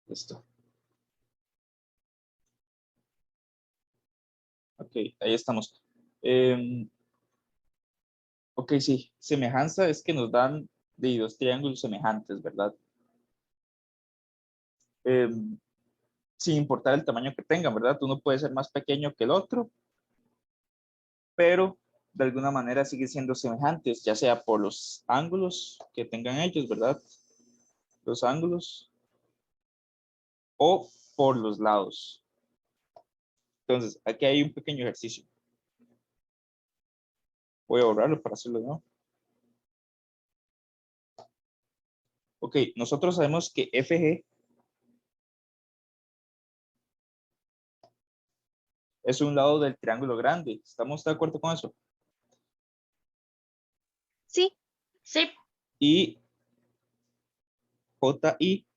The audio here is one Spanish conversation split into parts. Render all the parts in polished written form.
Listo. Ok, ahí estamos. Ok, sí. Semejanza es que nos dan de dos triángulos semejantes, ¿verdad? Sin importar el tamaño que tengan, ¿verdad? Uno puede ser más pequeño que el otro, pero de alguna manera siguen siendo semejantes, ya sea por los ángulos que tengan ellos, ¿verdad? Los ángulos o por los lados. Entonces, aquí hay un pequeño ejercicio. Voy a borrarlo para hacerlo, ¿no? Ok, nosotros sabemos que FG es un lado del triángulo grande. ¿Estamos de acuerdo con eso? Sí. Sí. Y JI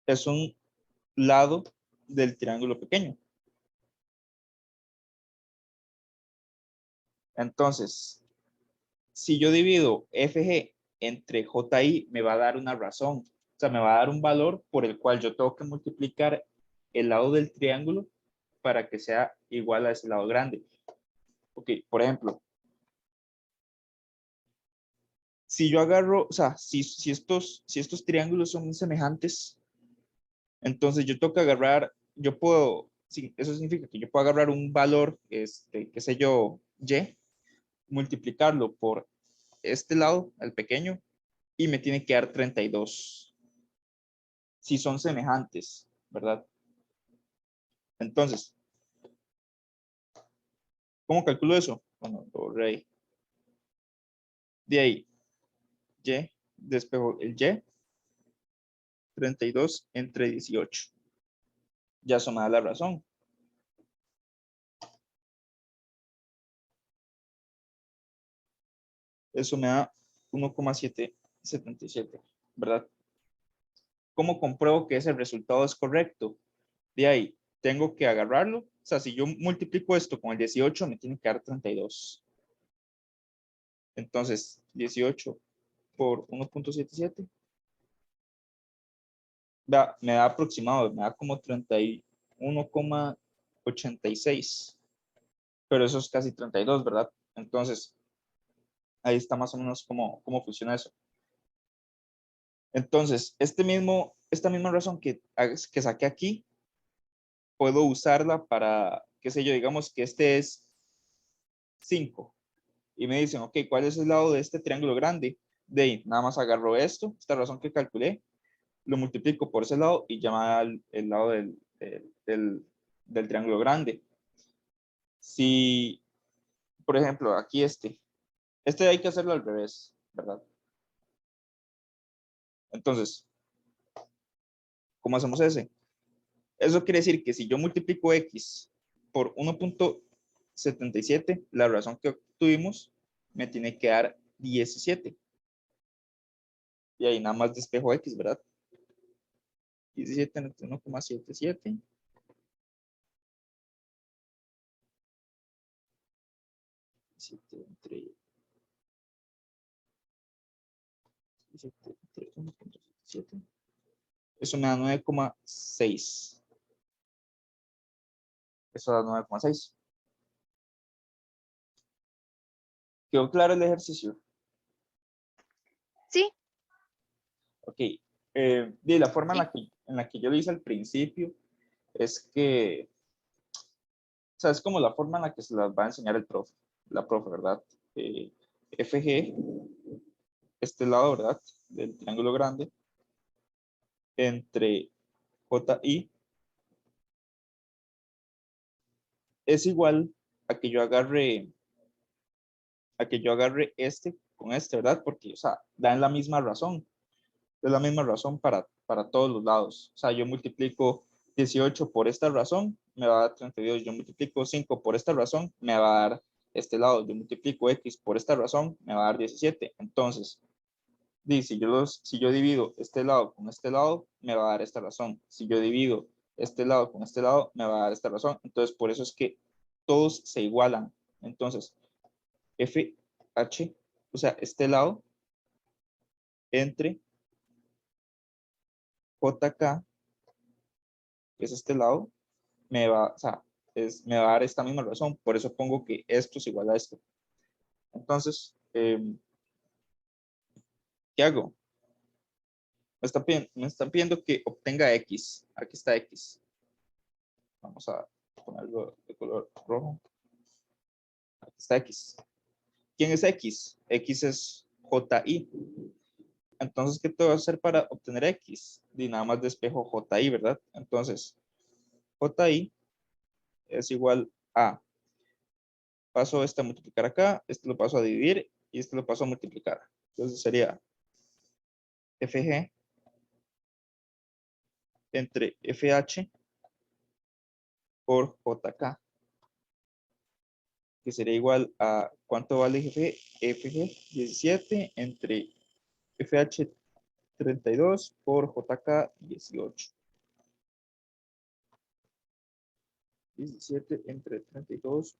es un lado del triángulo pequeño. Entonces, si yo divido FG entre JI, me va a dar una razón. O sea, me va a dar un valor por el cual yo tengo que multiplicar el lado del triángulo para que sea igual a ese lado grande. Ok, por ejemplo, si yo agarro, o sea, si estos triángulos son semejantes, entonces yo tengo que agarrar, yo puedo, sí, eso significa que yo puedo agarrar un valor, qué sé yo, Y, multiplicarlo por este lado, el pequeño, y me tiene que dar 32. Si son semejantes, ¿verdad? Entonces, ¿cómo calculo eso? Bueno, lo borré ahí. De ahí, Y, despejo el Y, 32 entre 18. Ya eso me da la razón. Eso me da 1,777, ¿verdad? ¿Cómo compruebo que ese resultado es correcto? De ahí, tengo que agarrarlo. O sea, si yo multiplico esto con el 18, me tiene que dar 32. Entonces, 18 por 1,77 me da aproximado, me da como 31,86. Pero eso es casi 32, ¿verdad? Entonces, ahí está más o menos cómo funciona eso. Entonces, esta misma razón que saqué aquí, puedo usarla para, qué sé yo, digamos que este es 5 y me dicen, ok, ¿cuál es el lado de este triángulo grande? De ahí, nada más agarro esto, esta razón que calculé, lo multiplico por ese lado y ya me da el lado del triángulo grande. Si, por ejemplo, aquí este hay que hacerlo al revés, ¿verdad? Entonces, ¿cómo hacemos ese? Eso quiere decir que si yo multiplico x por 1,77, la razón que obtuvimos me tiene que dar 17. Y ahí nada más despejo x, ¿verdad? 17 entre 1,77. 17 entre 1,77. Eso me da 9,6. Eso da 9,6. ¿Quedó claro el ejercicio? Sí. Ok. De la forma en Sí. la que yo lo hice al principio es que, o sea, es como la forma en la que se las va a enseñar la profe, ¿verdad? Eh, FG, este lado, ¿verdad? Del triángulo grande, entre JI es igual a que yo agarre, este con este, ¿verdad? Porque, o sea, dan la misma razón. Es la misma razón para todos los lados. O sea, yo multiplico 18 por esta razón, me va a dar 32. Yo multiplico 5 por esta razón, me va a dar este lado. Yo multiplico x por esta razón, me va a dar 17. Entonces, si yo divido este lado con este lado, me va a dar esta razón. Si yo divido este lado con este lado, me va a dar esta razón. Entonces, por eso es que todos se igualan. Entonces, FH, o sea, este lado entre JK que es este lado, me va, o sea, me va a dar esta misma razón. Por eso pongo que esto es igual a esto. Entonces, ¿qué hago? Me están pidiendo que obtenga X. Aquí está X. Vamos a ponerlo de color rojo. Aquí está X. ¿Quién es X? X es JI. Entonces, ¿qué tengo que hacer para obtener X? Y nada más despejo JI, ¿verdad? Entonces, JI es igual a, paso este a multiplicar acá, este lo paso a dividir y este lo paso a multiplicar. Entonces sería FG entre FH por JK, que sería igual a, ¿cuánto vale FG? 17 entre FH 32 por JK 18. 17 entre 32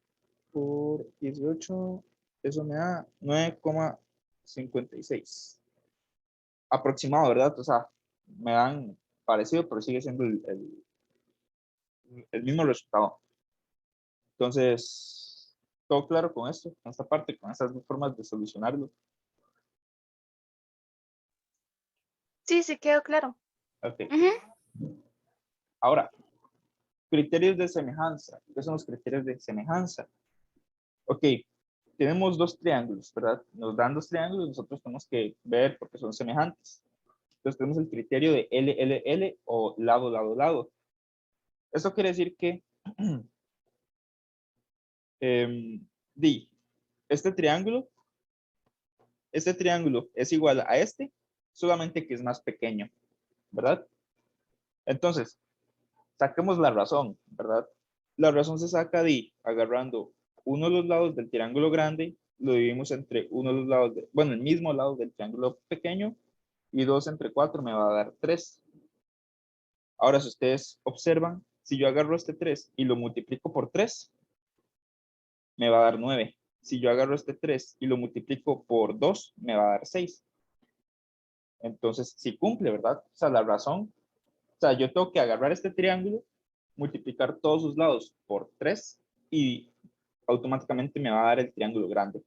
por 18, eso me da 9,56. Aproximado, ¿verdad? O sea, me dan parecido, pero sigue siendo el mismo resultado. Entonces, todo claro con esto, con esta parte, con estas dos formas de solucionarlo. Sí, sí quedó claro. Ok. Ujú. Ahora, criterios de semejanza. ¿Qué son los criterios de semejanza? Ok, tenemos dos triángulos, ¿verdad? Nos dan dos triángulos, nosotros tenemos que ver porque son semejantes. Entonces tenemos el criterio de LLL o lado, lado, lado. Eso quiere decir que di, este triángulo es igual a este, solamente que es más pequeño, ¿verdad? Entonces, saquemos la razón, ¿verdad? La razón se saca de agarrando uno de los lados del triángulo grande, lo dividimos entre uno de los lados, bueno, el mismo lado del triángulo pequeño, y 2 entre 4 me va a dar 3. Ahora, si ustedes observan, si yo agarro este 3 y lo multiplico por 3, me va a dar 9. Si yo agarro este 3 y lo multiplico por 2, me va a dar 6. Entonces, sí cumple, ¿verdad? O sea, la razón, o sea, yo tengo que agarrar este triángulo, multiplicar todos sus lados por 3 y automáticamente me va a dar el triángulo grande.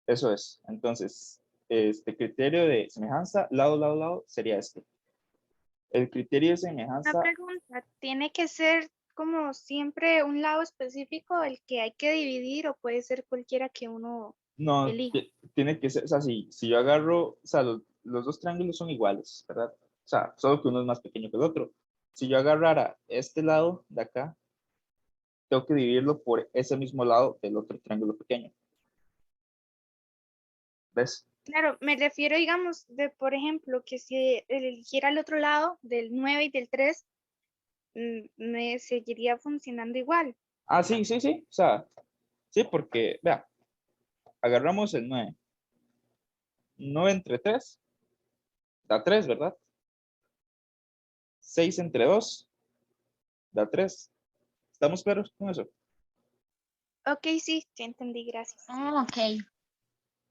Eso es. Entonces, este criterio de semejanza, lado, lado, lado, sería este. El criterio de Una semejanza, pregunta, ¿tiene que ser como siempre un lado específico el que hay que dividir o puede ser cualquiera que uno no, elija? tiene que ser, o sea, si yo agarro, o sea, los dos triángulos son iguales, ¿verdad? O sea, solo que uno es más pequeño que el otro. Si yo agarrara este lado de acá, tengo que dividirlo por ese mismo lado del otro triángulo pequeño. ¿Ves? Claro, me refiero, digamos, de, por ejemplo, que si eligiera el otro lado del 9 y del 3, me seguiría funcionando igual. Ah, sí, sí, sí. O sea, sí, porque, vea, agarramos el 9. 9 entre 3 da 3, ¿verdad? 6 entre 2 da 3. ¿Estamos claros con eso? Ok, sí, ya entendí, gracias. Oh, ok.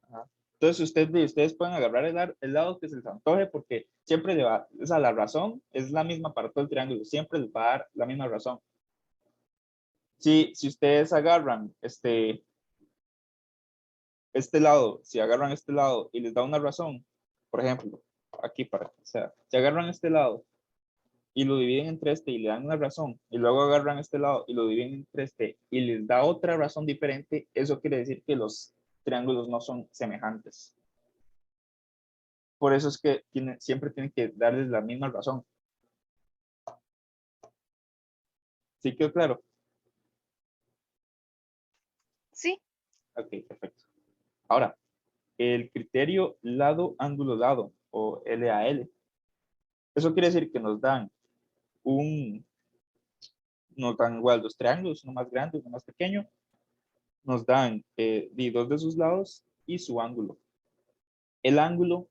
Ajá. Entonces, ustedes pueden agarrar el lado que se les antoje porque siempre le va, o sea, la razón es la misma para todo el triángulo, siempre les va a dar la misma razón. Si ustedes agarran este lado, si agarran este lado y les da una razón, por ejemplo, aquí o sea, si agarran este lado y lo dividen entre este y le dan una razón, y luego agarran este lado y lo dividen entre este y les da otra razón diferente, eso quiere decir que los triángulos no son semejantes. Por eso es que siempre tienen que darles la misma razón. ¿Sí quedó claro? Sí, Ok, perfecto. Ahora, el criterio lado, ángulo, lado, o LAL. Eso quiere decir que nos dan igual dos triángulos, uno más grande, uno más pequeño. Nos dan dos de sus lados y su ángulo. El ángulo,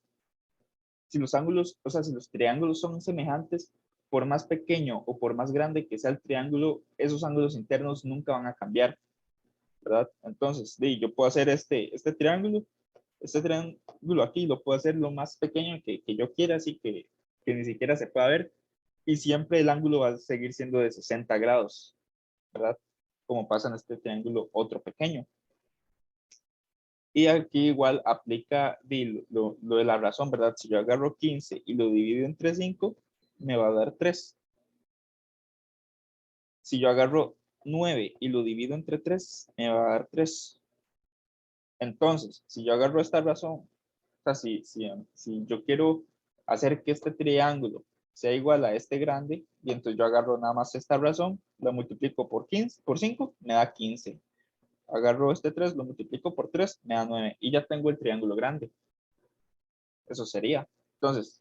si los ángulos, o sea, si los triángulos son semejantes, por más pequeño o por más grande que sea el triángulo, esos ángulos internos nunca van a cambiar, ¿verdad? Entonces, yo puedo hacer este triángulo aquí, lo puedo hacer lo más pequeño que yo quiera, así que ni siquiera se pueda ver, y siempre el ángulo va a seguir siendo de 60 grados, ¿verdad? Como pasa en este triángulo otro pequeño. Y aquí igual aplica lo de la razón, ¿verdad? Si yo agarro 15 y lo divido entre 5, me va a dar 3. Si yo agarro 9 y lo divido entre 3, me va a dar 3. Entonces, si yo agarro esta razón, o sea, si yo quiero hacer que este triángulo sea igual a este grande, y entonces yo agarro nada más esta razón, lo multiplico por 15, por 5, me da 15. Agarro este 3, lo multiplico por 3, me da 9. Y ya tengo el triángulo grande. Eso sería. Entonces,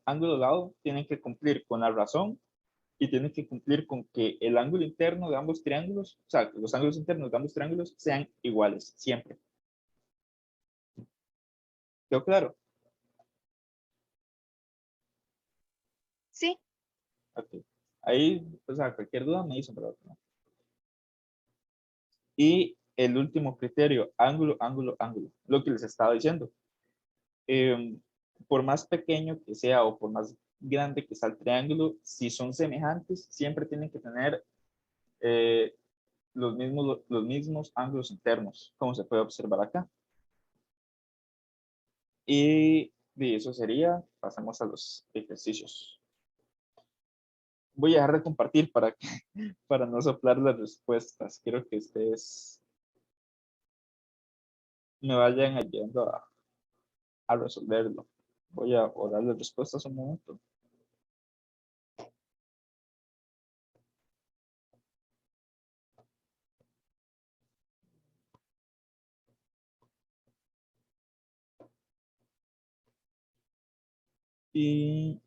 ángulo lado, tienen que cumplir con la razón y tienen que cumplir con que el ángulo interno de ambos triángulos, o sea, los ángulos internos de ambos triángulos sean iguales, siempre. ¿Quedó claro? Sí, Ok. Ahí, o sea, cualquier duda me dicen, ¿verdad? Y el último criterio, ángulo, ángulo, ángulo. Lo que les estaba diciendo. Eh, por más pequeño que sea o por más grande que sea el triángulo, si son semejantes, siempre tienen que tener los mismos ángulos internos, como se puede observar acá. Y de eso sería, pasamos a los ejercicios. Voy a dejar de compartir para no soplar las respuestas. Quiero que ustedes me vayan ayudando a resolverlo. Voy a orar las respuestas un momento. Y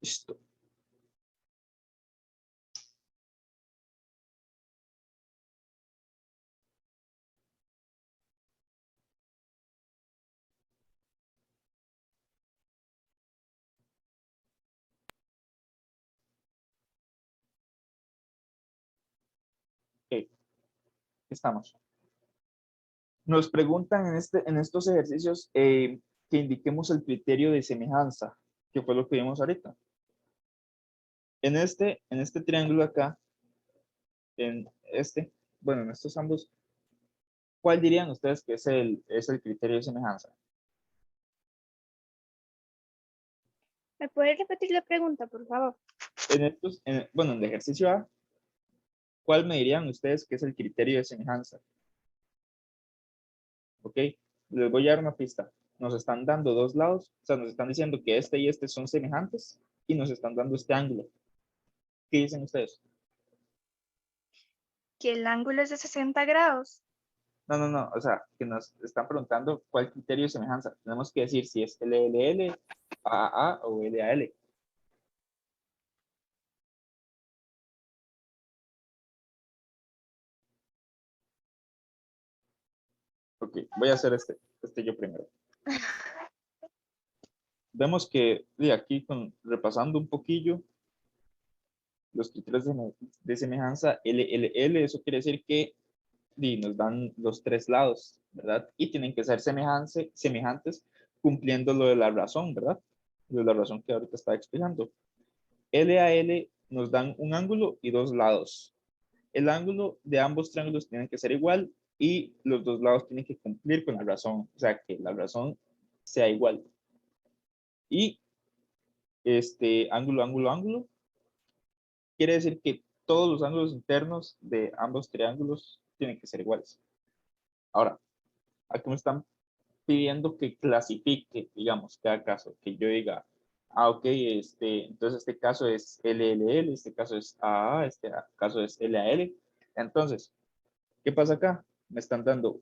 listo. Ok, estamos. Nos preguntan en estos ejercicios que indiquemos el criterio de semejanza, que fue lo que vimos ahorita. En este triángulo acá, bueno, en estos ambos, ¿cuál dirían ustedes que es el criterio de semejanza? ¿me puedes repetir la pregunta, por favor? Bueno, en el ejercicio A, ¿cuál me dirían ustedes que es el criterio de semejanza? ¿Ok? Les voy a dar una pista. Nos están dando dos lados, o sea, nos están diciendo que este y este son semejantes y nos están dando este ángulo. ¿Qué dicen ustedes? Que el ángulo es de 60 grados. No, no, no, o sea, que nos están preguntando cuál criterio de semejanza. Tenemos que decir si es LLL, AAA o LAL. Ok, voy a hacer este yo primero. Vemos que de aquí, repasando un poquillo, los criterios de semejanza LLL, eso quiere decir que nos dan los tres lados, ¿verdad? Y tienen que ser semejantes cumpliendo lo de la razón, ¿verdad? Lo de la razón que ahorita estaba explicando. LAL nos dan un ángulo y dos lados. El ángulo de ambos triángulos tienen que ser igual y los dos lados tienen que cumplir con la razón, o sea, que la razón sea igual. Y ángulo, ángulo, ángulo, quiere decir que todos los ángulos internos de ambos triángulos tienen que ser iguales. Ahora, aquí me están pidiendo que clasifique, digamos, cada caso, que yo diga, ok, entonces este caso es LLL, este caso es AA, este caso es LAL. Entonces, ¿qué pasa acá? Me están dando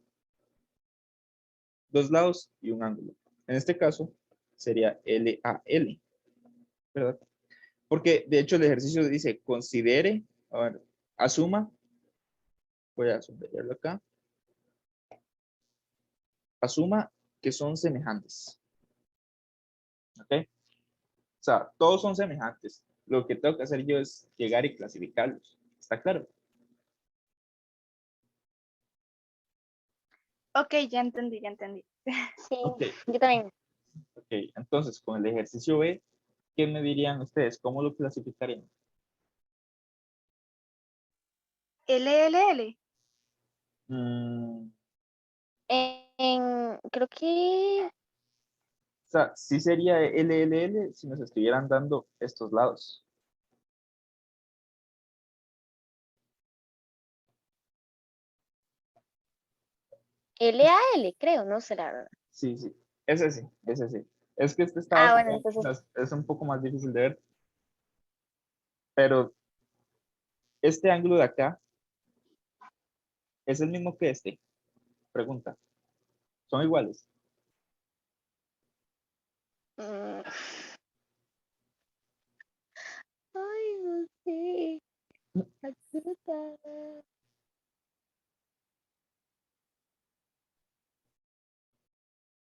dos lados y un ángulo. En este caso, sería LAL, ¿verdad? Porque de hecho el ejercicio dice, considere, a ver, asuma, voy a subrayarlo acá, asuma que son semejantes, ¿ok? O sea, todos son semejantes. Lo que tengo que hacer yo es llegar y clasificarlos. ¿Está claro? Ok, ya entendí, ya entendí. Sí, Ok, yo también. ok. Entonces, con el ejercicio B, ¿qué me dirían ustedes? ¿Cómo lo clasificarían? LLL. Mm, Creo que o sea, sí sería LLL si nos estuvieran dando estos lados. LAL, creo, no sé la verdad. Sí, sí, ese sí, ese sí. Es que este Ah, estaba bueno, como, entonces, es un poco más difícil de ver, pero este ángulo de acá es el mismo que este. Pregunta, ¿son iguales? mm, ay, no sé. Ayuda.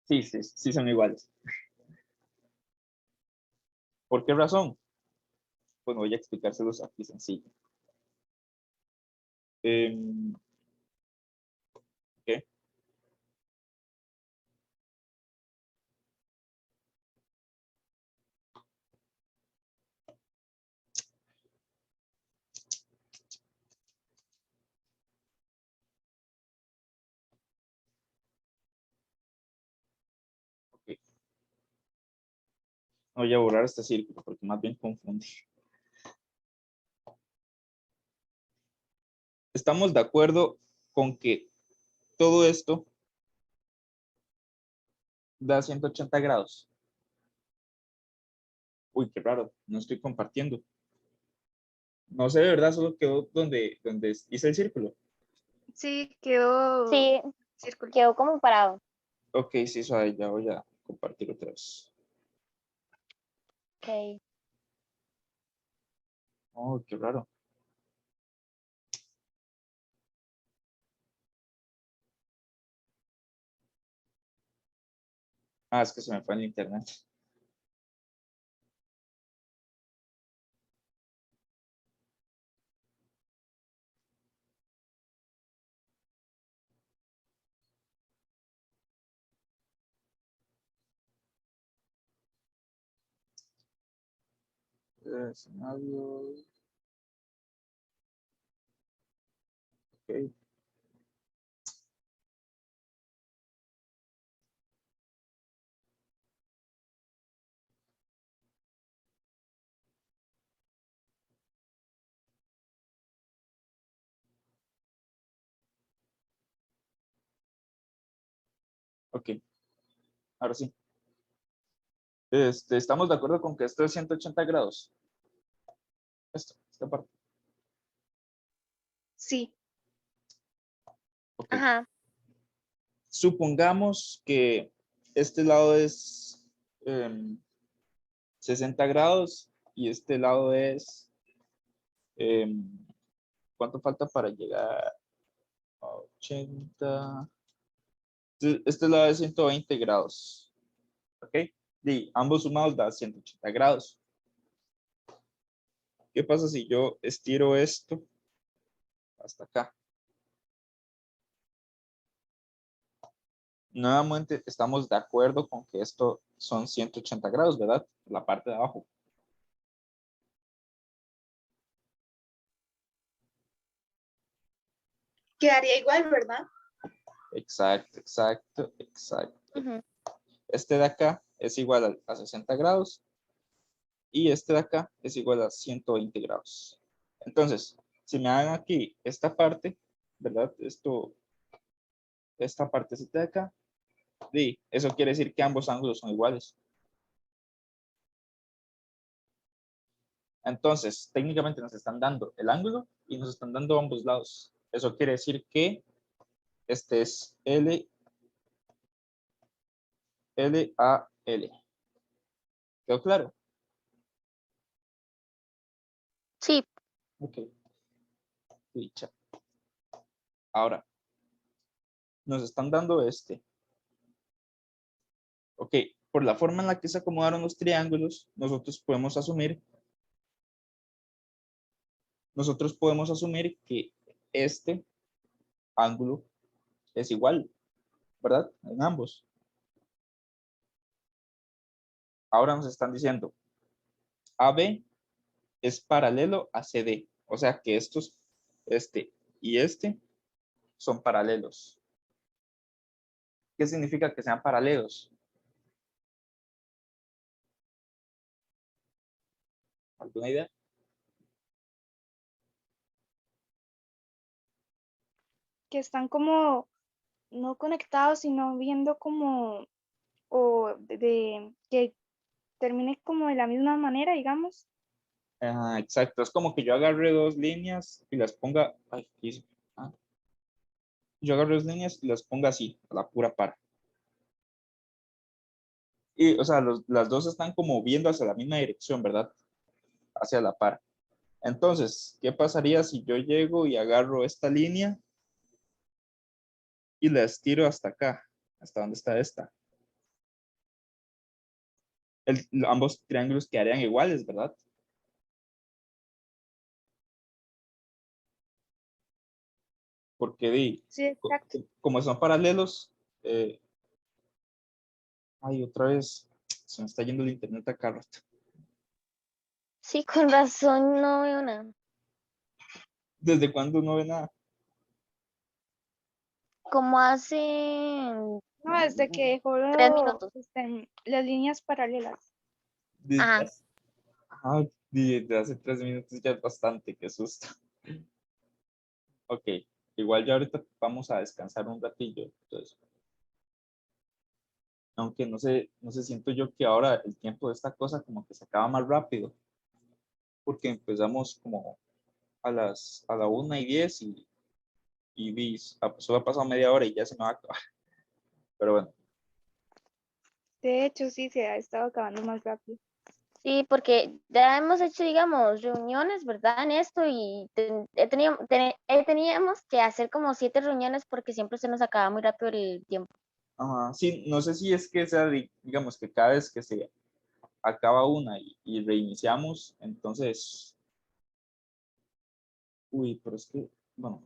Sí, sí, sí son iguales. ¿Por qué razón? Pues voy a explicárselos aquí sencillo. ¿Qué? Ok. Voy a borrar este círculo porque más bien confunde. Estamos de acuerdo con que todo esto da 180 grados. Uy, qué raro, no estoy compartiendo. No sé de verdad, solo quedó donde hice el círculo. Sí, quedó Sí, círculo. quedó como parado. Ok, sí, suave, ya voy a compartir otra vez. Ok. Oh, qué raro. Ah, es que se me fue el internet. Escenario. Ok. Ok, ahora sí. Estamos de acuerdo con que esto es 180 grados. Esta parte. Sí, Ok. Ajá. Supongamos que este lado es 60 grados y este lado es, em, ¿cuánto falta para llegar a 80? Este lado es 120 grados. ¿Ok? Y ambos sumados da 180 grados. ¿Qué pasa si yo estiro esto hasta acá? Nuevamente estamos de acuerdo con que esto son 180 grados, ¿verdad? La parte de abajo. quedaría igual, ¿verdad? Exacto, exacto, exacto. Ujú. Este de acá es igual a 60 grados y este de acá es igual a 120 grados. Entonces, si me dan aquí esta parte, ¿verdad? Esta partecita de acá, sí, eso quiere decir que ambos ángulos son iguales. Entonces, técnicamente nos están dando el ángulo y nos están dando ambos lados. Eso quiere decir que este es LAL. ¿Quedó claro? Sí. Ok. Dicha. Ahora, nos están dando este. Ok, por la forma en la que se acomodaron los triángulos, nosotros podemos asumir que este ángulo es igual, ¿verdad? En ambos. Ahora nos están diciendo, AB es paralelo a CD. O sea que estos, este y este, son paralelos. ¿Qué significa que sean paralelos? ¿Alguna idea? Que están como no conectados, sino viendo como, o que termine como de la misma manera, digamos. Ajá, exacto. Es como que yo agarre dos líneas y las ponga. Ay, ¿qué hice? Ah, yo agarro dos líneas y las ponga así, a la pura par. Y, o sea, las dos están como viendo hacia la misma dirección, ¿verdad? Hacia la par. Entonces, ¿qué pasaría si yo llego y agarro esta línea y la estiro hasta acá? ¿Hasta dónde está esta? Ambos triángulos quedarían iguales, ¿verdad? Porque Sí, exacto. como son paralelos, eh, ay, otra vez, se me está yendo el internet acá, rato. Sí, con razón no veo nada. ¿Desde cuándo no ve nada? Como hace No, desde que dejó 3 minutos. las líneas paralelas. Desde Ajá. hace, ajá, desde hace 3 minutos ya es bastante, qué susto. Ok, igual ya ahorita vamos a descansar un ratillo. Entonces, aunque no sé, siento yo que ahora el tiempo de esta cosa como que se acaba más rápido, porque empezamos como a la 1:10 solo ha pasado media hora y ya se me va a acabar. Pero bueno, De hecho, sí, se ha estado acabando más rápido. Sí, porque ya hemos hecho, digamos, reuniones, ¿verdad? En esto y teníamos que hacer como 7 reuniones porque siempre se nos acaba muy rápido el tiempo. ajá, sí, no sé si es que sea, digamos que cada vez que se acaba una y reiniciamos, entonces, uy, pero es que, bueno,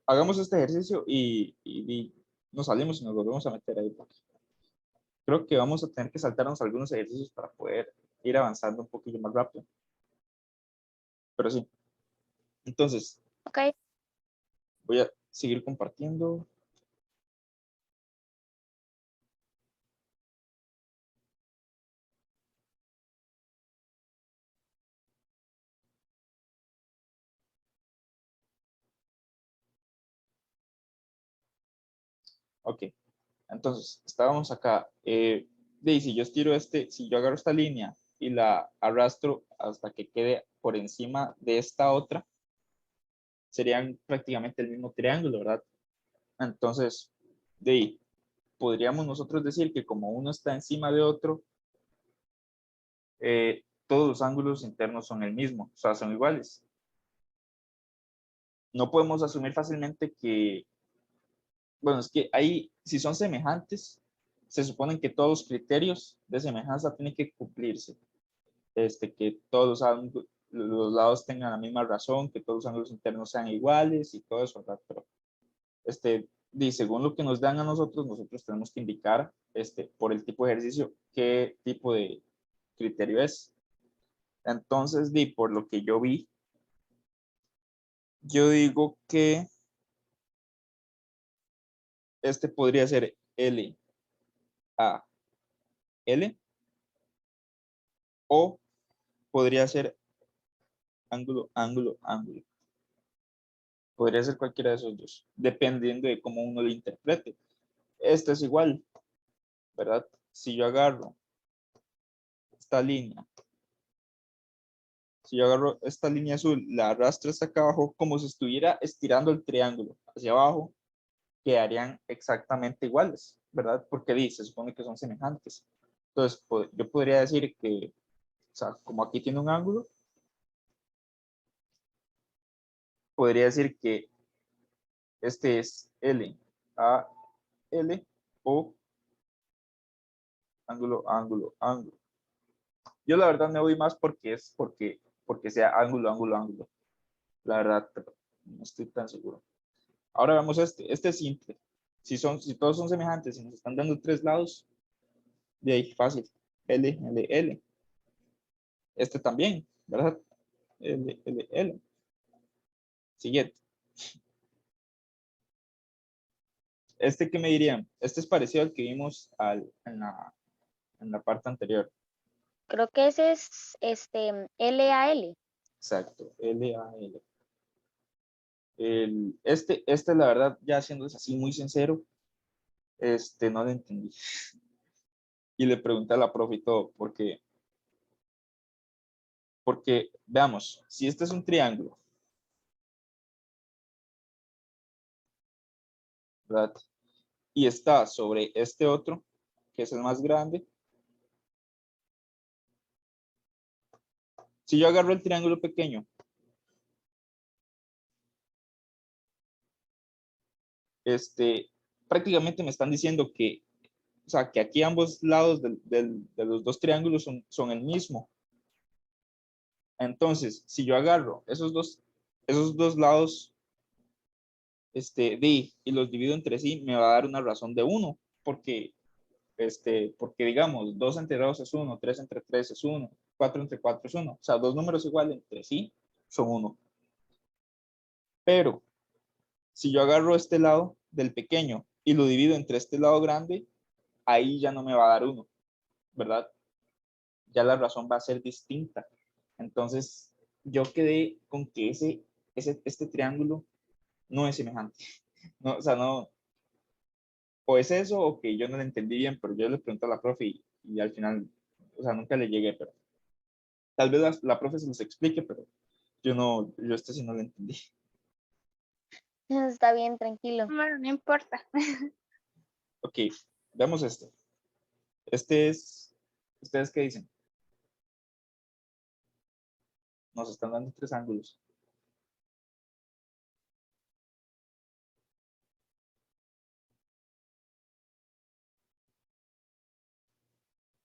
hagamos este ejercicio y nos salimos y nos volvemos a meter ahí. Creo que vamos a tener que saltarnos algunos ejercicios para poder ir avanzando un poquillo más rápido. Pero sí, entonces ¿Ok? voy a seguir compartiendo. Ok, entonces estábamos acá. Si yo estiro si yo agarro esta línea y la arrastro hasta que quede por encima de esta otra, serían prácticamente el mismo triángulo, ¿verdad? Entonces, de ahí, podríamos nosotros decir que como uno está encima de otro, todos los ángulos internos son el mismo, o sea, son iguales. No podemos asumir fácilmente que, bueno, es que ahí, si son semejantes, se supone que todos los criterios de semejanza tienen que cumplirse. Que todos los lados tengan la misma razón, que todos los ángulos internos sean iguales y todo eso, ¿verdad? Pero, según lo que nos dan a nosotros, nosotros tenemos que indicar, por el tipo de ejercicio, qué tipo de criterio es. Entonces, por lo que yo vi, yo digo que este podría ser L, A, L, o podría ser ángulo, ángulo, ángulo. Podría ser cualquiera de esos dos, dependiendo de cómo uno lo interprete. Este es igual, ¿verdad? Si yo agarro esta línea, si yo agarro esta línea azul, la arrastro hasta acá abajo, como si estuviera estirando el triángulo hacia abajo, quedarían exactamente iguales, ¿verdad? Porque se supone que son semejantes. Entonces, yo podría decir que, o sea, como aquí tiene un ángulo, podría decir que este es L, A, L, o ángulo, ángulo, ángulo. Yo la verdad me voy más porque sea ángulo, ángulo, ángulo. La verdad, pero no estoy tan seguro. Ahora vemos este es simple. Si todos son semejantes y nos están dando tres lados, de ahí fácil. L, L, L. Este también, ¿verdad? L. Siguiente. Este que me dirían, este es parecido al que vimos en la parte anterior. Creo que ese es LAL. Exacto, LAL. Este, la verdad, ya siendo así muy sincero, no lo entendí. Y le pregunté a la profe y todo, porque veamos, si este es un triángulo, ¿verdad? Y está sobre este otro, que es el más grande. Si yo agarro el triángulo pequeño, prácticamente me están diciendo que, o sea, que aquí ambos lados de los dos triángulos son el mismo. Entonces, si yo agarro esos dos lados y los divido entre sí, me va a dar una razón de 1, porque digamos, 2 entre 2 es 1, 3 entre 3 es 1, 4 entre 4 es 1. O sea, dos números iguales entre sí son 1. Pero si yo agarro este lado del pequeño y lo divido entre este lado grande, ahí ya no me va a dar 1, ¿verdad? Ya la razón va a ser distinta. Entonces, yo quedé con que este triángulo no es semejante. No, o sea, no, o es eso o que yo no lo entendí bien, pero yo le pregunté a la profe y al final, o sea, nunca le llegué, pero tal vez la profe se los explique, pero yo sí no lo entendí. Está bien, tranquilo. Bueno, no importa. Ok, veamos este. ¿Ustedes qué dicen? Nos están dando 3 ángulos.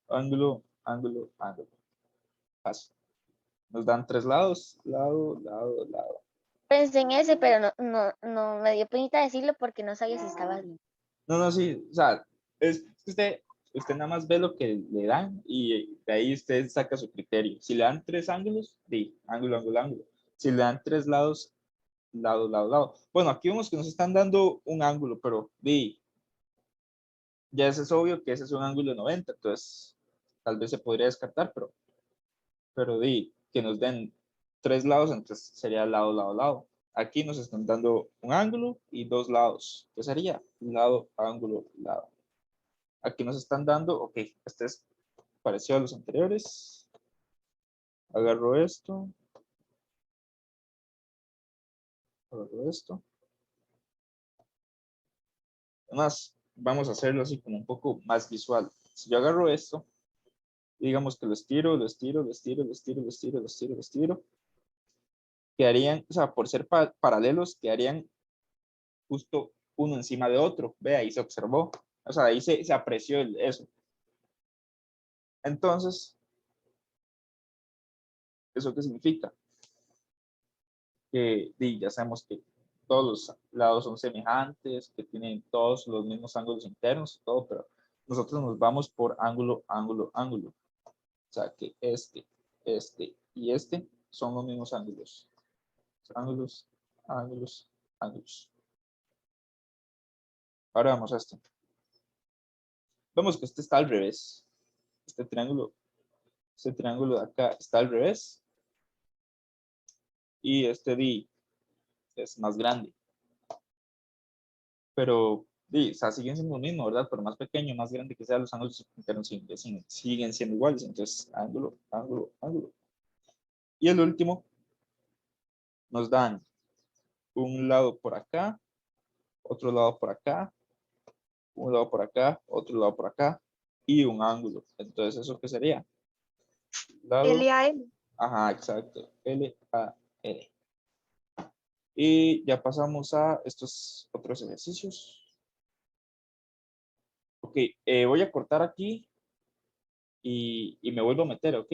Ángulo, ángulo, ángulo. Paso. Nos dan 3 lados, lado, lado, lado. Pensé en ese, pero no me dio penita decirlo porque no sabía si estaba bien. No, sí, o sea, es que usted nada más ve lo que le dan y de ahí usted saca su criterio. Si le dan 3 ángulos, di ángulo, ángulo, ángulo. Si le dan 3 lados, lado, lado, lado. Bueno, aquí vemos que nos están dando un ángulo, pero di, ya ese es obvio que ese es un ángulo de 90, entonces tal vez se podría descartar, pero di, que nos den 3 lados, entonces sería lado, lado, lado. Aquí nos están dando un ángulo y 2 lados. ¿Qué sería? Lado, ángulo, lado. Aquí nos están dando, ok, este es parecido a los anteriores. Agarro esto. Agarro esto. Además, vamos a hacerlo así como un poco más visual. Si yo agarro esto, digamos que lo estiro, lo estiro, lo estiro, lo estiro, lo estiro, lo estiro, lo estiro, quedarían, o sea, por ser paralelos, quedarían justo uno encima de otro. Ve, ahí se observó. O sea, ahí se apreció eso. Entonces, ¿eso qué significa? Que ya sabemos que todos los lados son semejantes, que tienen todos los mismos ángulos internos, todo, pero nosotros nos vamos por ángulo, ángulo, ángulo. O sea, que este y este son los mismos ángulos. Ángulos, ángulos, ángulos. Ahora vamos a esto. Vemos que este está al revés. Este triángulo de acá está al revés. Y este D es más grande. Pero o sea, siguen siendo lo mismo, ¿verdad? Pero más pequeño, más grande que sea, los ángulos internos siguen siendo iguales. Entonces, ángulo, ángulo, ángulo. Y el último, nos dan un lado por acá, otro lado por acá, un lado por acá, otro lado por acá y un ángulo. Entonces, ¿eso qué sería? Lado, LAL. ajá, exacto. L-A-L. Y ya pasamos a estos otros ejercicios. Ok, voy a cortar aquí y me vuelvo a meter, ¿ok?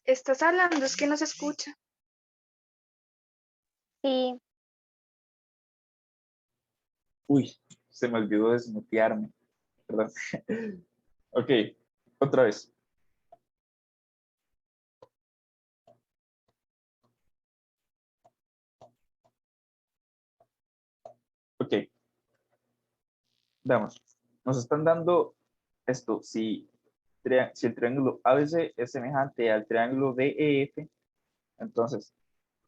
Estás hablando, es que no se escucha. Sí, Uy, se me olvidó desmutearme. Perdón. Ok, otra vez. Ok, veamos. Nos están dando esto. Si el triángulo ABC es semejante al triángulo DEF, entonces,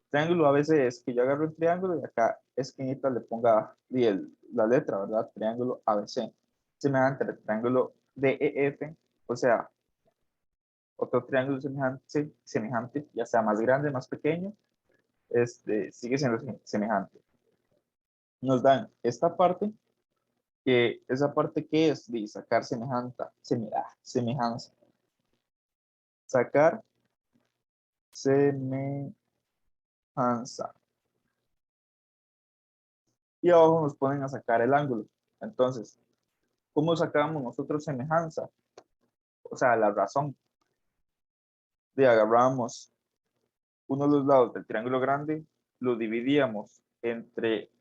triángulo ABC es que yo agarro el triángulo y acá esquinita le ponga la letra, ¿verdad? Triángulo ABC. Semejante al triángulo DEF, o sea, otro triángulo semejante, ya sea más grande, más pequeño, sigue siendo semejante. Nos dan esta parte, que esa parte que es de sacar semejanza. Sacar semejanza. Y abajo nos ponen a sacar el ángulo. Entonces, ¿cómo sacamos nosotros semejanza? O sea, la razón de agarramos uno de los lados del triángulo grande, lo dividíamos entre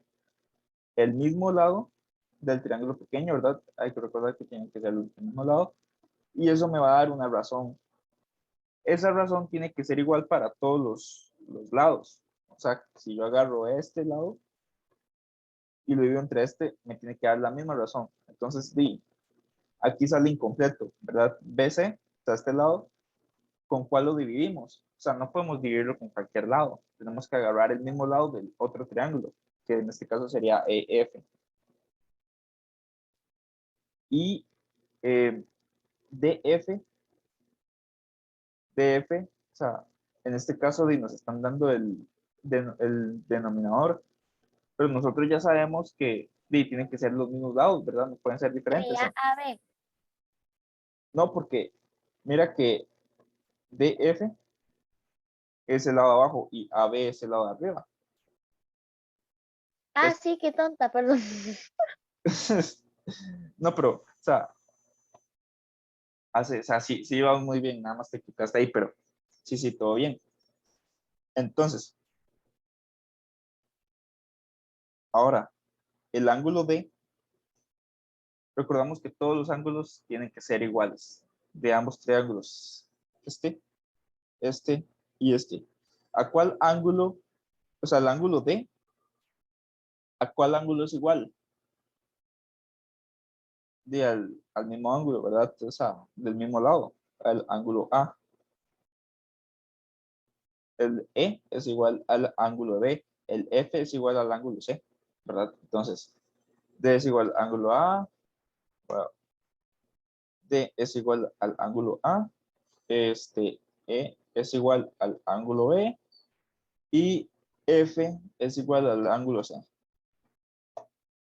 el mismo lado del triángulo pequeño, ¿verdad? Hay que recordar que tienen que ser el mismo lado. Y eso me va a dar una razón. Esa razón tiene que ser igual para todos los lados. O sea, si yo agarro este lado y lo divido entre este, me tiene que dar la misma razón. Entonces, aquí sale incompleto, ¿verdad? BC, o sea, este lado, ¿con cuál lo dividimos? O sea, no podemos dividirlo con cualquier lado. Tenemos que agarrar el mismo lado del otro triángulo, que en este caso sería EF. Y DF, DF, o sea, en este caso nos están dando el denominador, pero nosotros ya sabemos que tienen que ser los mismos lados, ¿verdad? No pueden ser diferentes. sería AB. No, porque mira que DF es el lado de abajo y AB es el lado de arriba. Ah, sí, qué tonta, perdón. No, pero, o sea, sí, sí vamos muy bien, nada más te equivocaste ahí, pero sí, sí, todo bien. Entonces, ahora, el ángulo D, recordamos que todos los ángulos tienen que ser iguales de ambos triángulos. Este, este y este. ¿A cuál ángulo, o sea, el ángulo D, a cuál ángulo es igual? Al mismo ángulo, ¿verdad? O sea, del mismo lado, al ángulo A. El E es igual al ángulo B, el F es igual al ángulo C, ¿verdad? Entonces, D es igual al ángulo A, bueno, D es igual al ángulo A, E es igual al ángulo B y F es igual al ángulo C.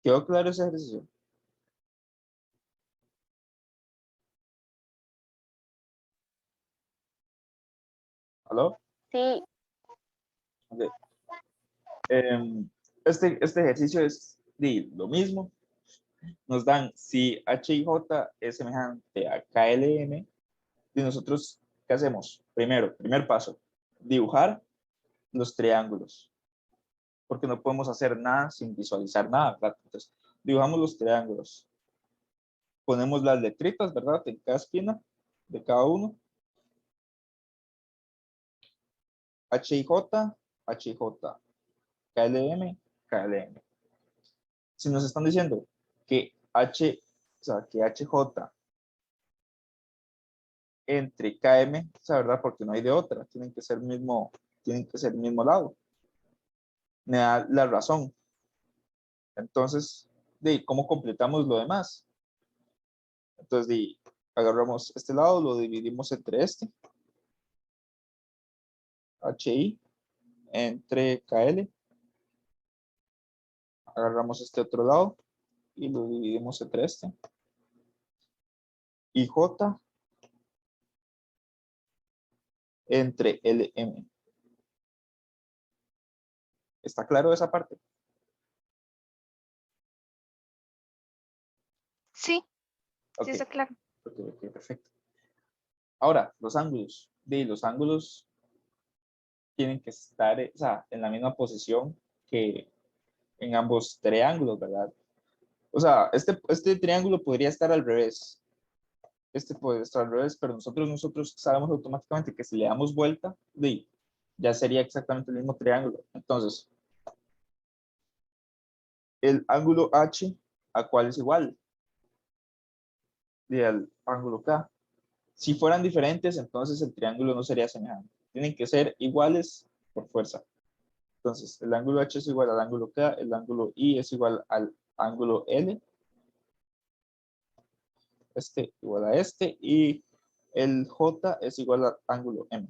¿Quedó claro ese ejercicio? ¿Aló? Sí, Okay. Este ejercicio es lo mismo. Nos dan si H y J es semejante a KLM, y nosotros, ¿qué hacemos? Primero, primer paso, dibujar los triángulos, porque no podemos hacer nada sin visualizar nada, ¿verdad? Entonces, dibujamos los triángulos, ponemos las letritas, ¿verdad? En cada esquina de cada uno, H y J, H y J, KLM, KLM. Si nos están diciendo que o sea, que HJ entre KM, o sea, ¿verdad? Porque no hay de otra, tienen que ser el mismo lado. Me da la razón. Entonces, ¿cómo completamos lo demás? Entonces, agarramos este lado, lo dividimos entre este, HI, entre KL, agarramos este otro lado y lo dividimos entre este, y J entre LM. ¿Está claro esa parte? Sí, sí Ok, está claro. ok, perfecto. Ahora, los ángulos. de los ángulos tienen que estar, o sea, en la misma posición que en ambos triángulos, ¿verdad? O sea, este triángulo podría estar al revés. Este puede estar al revés, pero nosotros sabemos automáticamente que si le damos vuelta, ya sería exactamente el mismo triángulo. Entonces, el ángulo H, ¿a cuál es igual? Y al ángulo K. Si fueran diferentes, entonces el triángulo no sería semejante. Tienen que ser iguales por fuerza. Entonces, el ángulo H es igual al ángulo K, el ángulo I es igual al ángulo L, este igual a este, y el J es igual al ángulo M.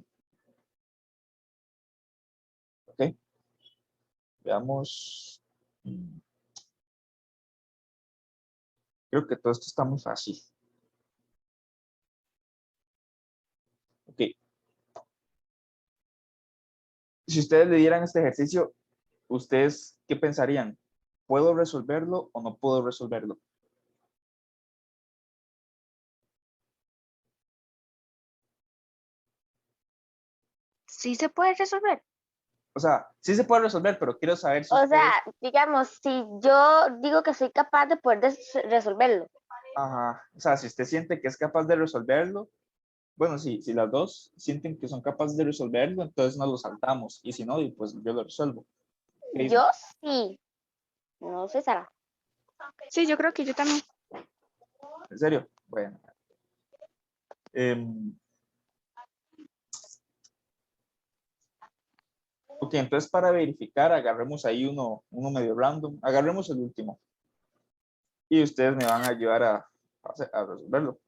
¿Ok? Veamos. Creo que todo esto está muy fácil. Ok. Si ustedes le dieran este ejercicio, ¿ustedes qué pensarían? ¿Puedo resolverlo o no puedo resolverlo? Sí se puede resolver. O sea, sí se puede resolver, pero quiero saber si O ustedes... sea, digamos, si yo digo que soy capaz de poder resolverlo. Ajá. O sea, si usted siente que es capaz de resolverlo, bueno, si las dos sienten que son capaces de resolverlo, entonces nos lo saltamos. Y si no, y pues yo lo resuelvo. ¿Qué dicen? Yo sí. No sé, Sara. Sí, yo creo que yo también. ¿En serio? Bueno. Em, ok, entonces para verificar, agarremos ahí uno medio random. Agarremos el último. Y ustedes me van a ayudar a resolverlo.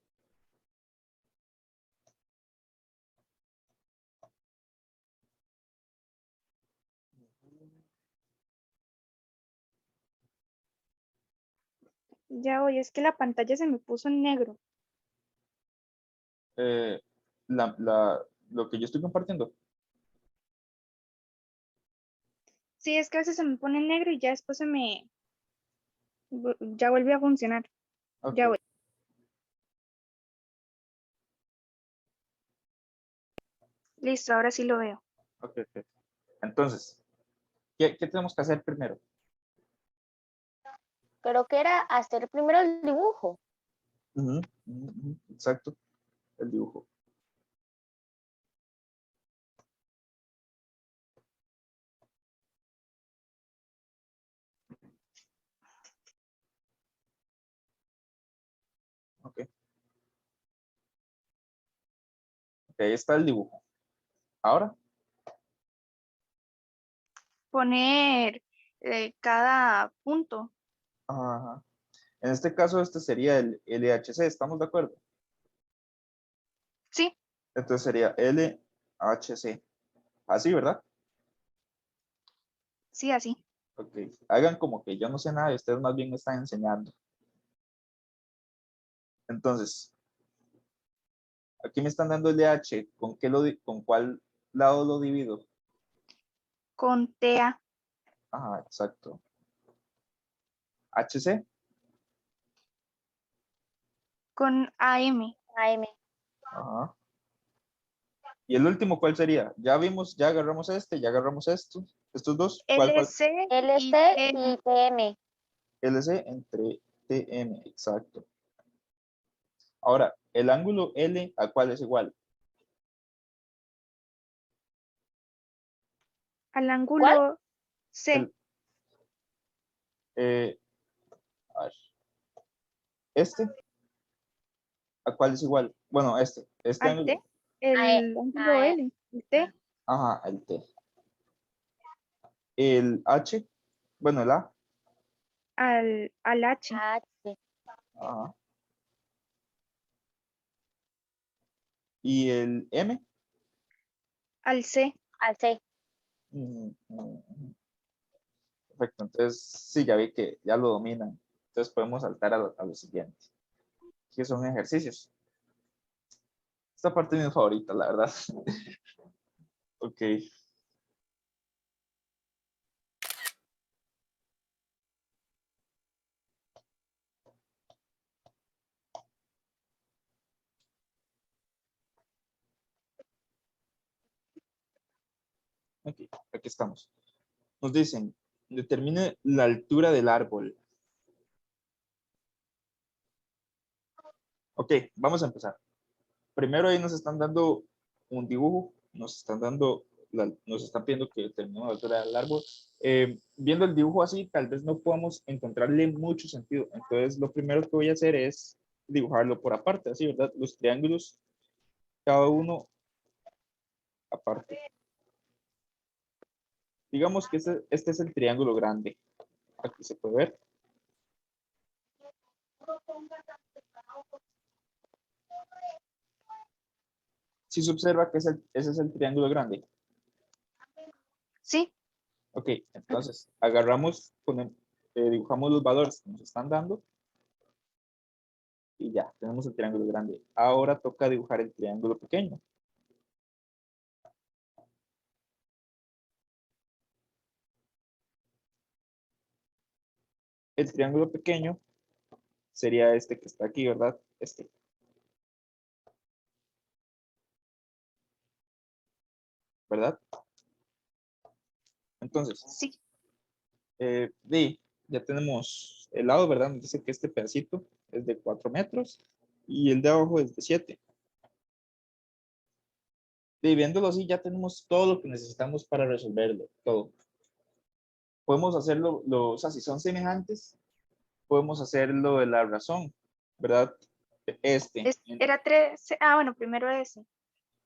Ya voy, es que la pantalla se me puso en negro. Eh, lo que yo estoy compartiendo. Sí, es que a veces se me pone en negro y ya después ya vuelve a funcionar. Ok, Ya voy. Listo, ahora sí lo veo. ok, ok. Entonces, ¿qué tenemos que hacer primero? Creo que era hacer primero el dibujo. Ujú, ujú, ujú, exacto, el dibujo. Ok, ok, ahí está el dibujo. Ahora, Poner cada punto. ajá. En este caso, este sería el LHC, ¿estamos de acuerdo? Sí, Entonces sería LHC. Así, ¿verdad? sí, así. Ok, hagan como que yo no sé nada y ustedes más bien me están enseñando. Entonces, aquí me están dando LH, ¿con cuál lado lo divido? Con TEA, Ajá, exacto. HC, con AM. AM. ajá. ¿Y el último cuál sería? Ya vimos, ya agarramos este, ya agarramos esto. Estos dos, ¿cuál falta? LC y LC TM. y TM. LC entre TM, exacto. Ahora, el ángulo L, ¿a cuál es igual? Al ¿Cuál? ángulo C. El, eh, a ver, este, ¿a cuál es igual? Bueno, este Al T. ángulo. A, El ángulo a, L. El T. Ajá, el T. El H, bueno, el A, Al H. H. ajá. Y el M. Al C. Al C. Perfecto, entonces sí, ya vi que ya lo dominan. Entonces podemos saltar a lo siguiente, que son ejercicios. Esta parte es mi favorita, la verdad. Ok, Ok, aquí estamos. Nos dicen, determine la altura del árbol. Ok, vamos a empezar. Primero ahí nos están dando un dibujo, nos están dando, nos están pidiendo que determinemos la altura del árbol. Viendo el dibujo así, tal vez no podamos encontrarle mucho sentido. Entonces, lo primero que voy a hacer es dibujarlo por aparte, así, ¿verdad? Los triángulos, cada uno aparte. Digamos que este es el triángulo grande. Aquí se puede ver. Si se observa que ese es el triángulo grande. Sí, Ok, entonces agarramos, dibujamos los valores que nos están dando y ya, tenemos el triángulo grande. Ahora toca dibujar el triángulo pequeño. El triángulo pequeño sería este que está aquí, ¿verdad? Este, ¿verdad? Entonces, sí. ya tenemos el lado, ¿verdad? Nos dice que este pedacito es de 4 metros y el de abajo es de 7. Viéndolo así, ya tenemos todo lo que necesitamos para resolverlo, todo. Podemos hacerlo, o sea, si son semejantes, podemos hacerlo de la razón, ¿verdad? Este. Era 13. Ah, bueno, primero ese.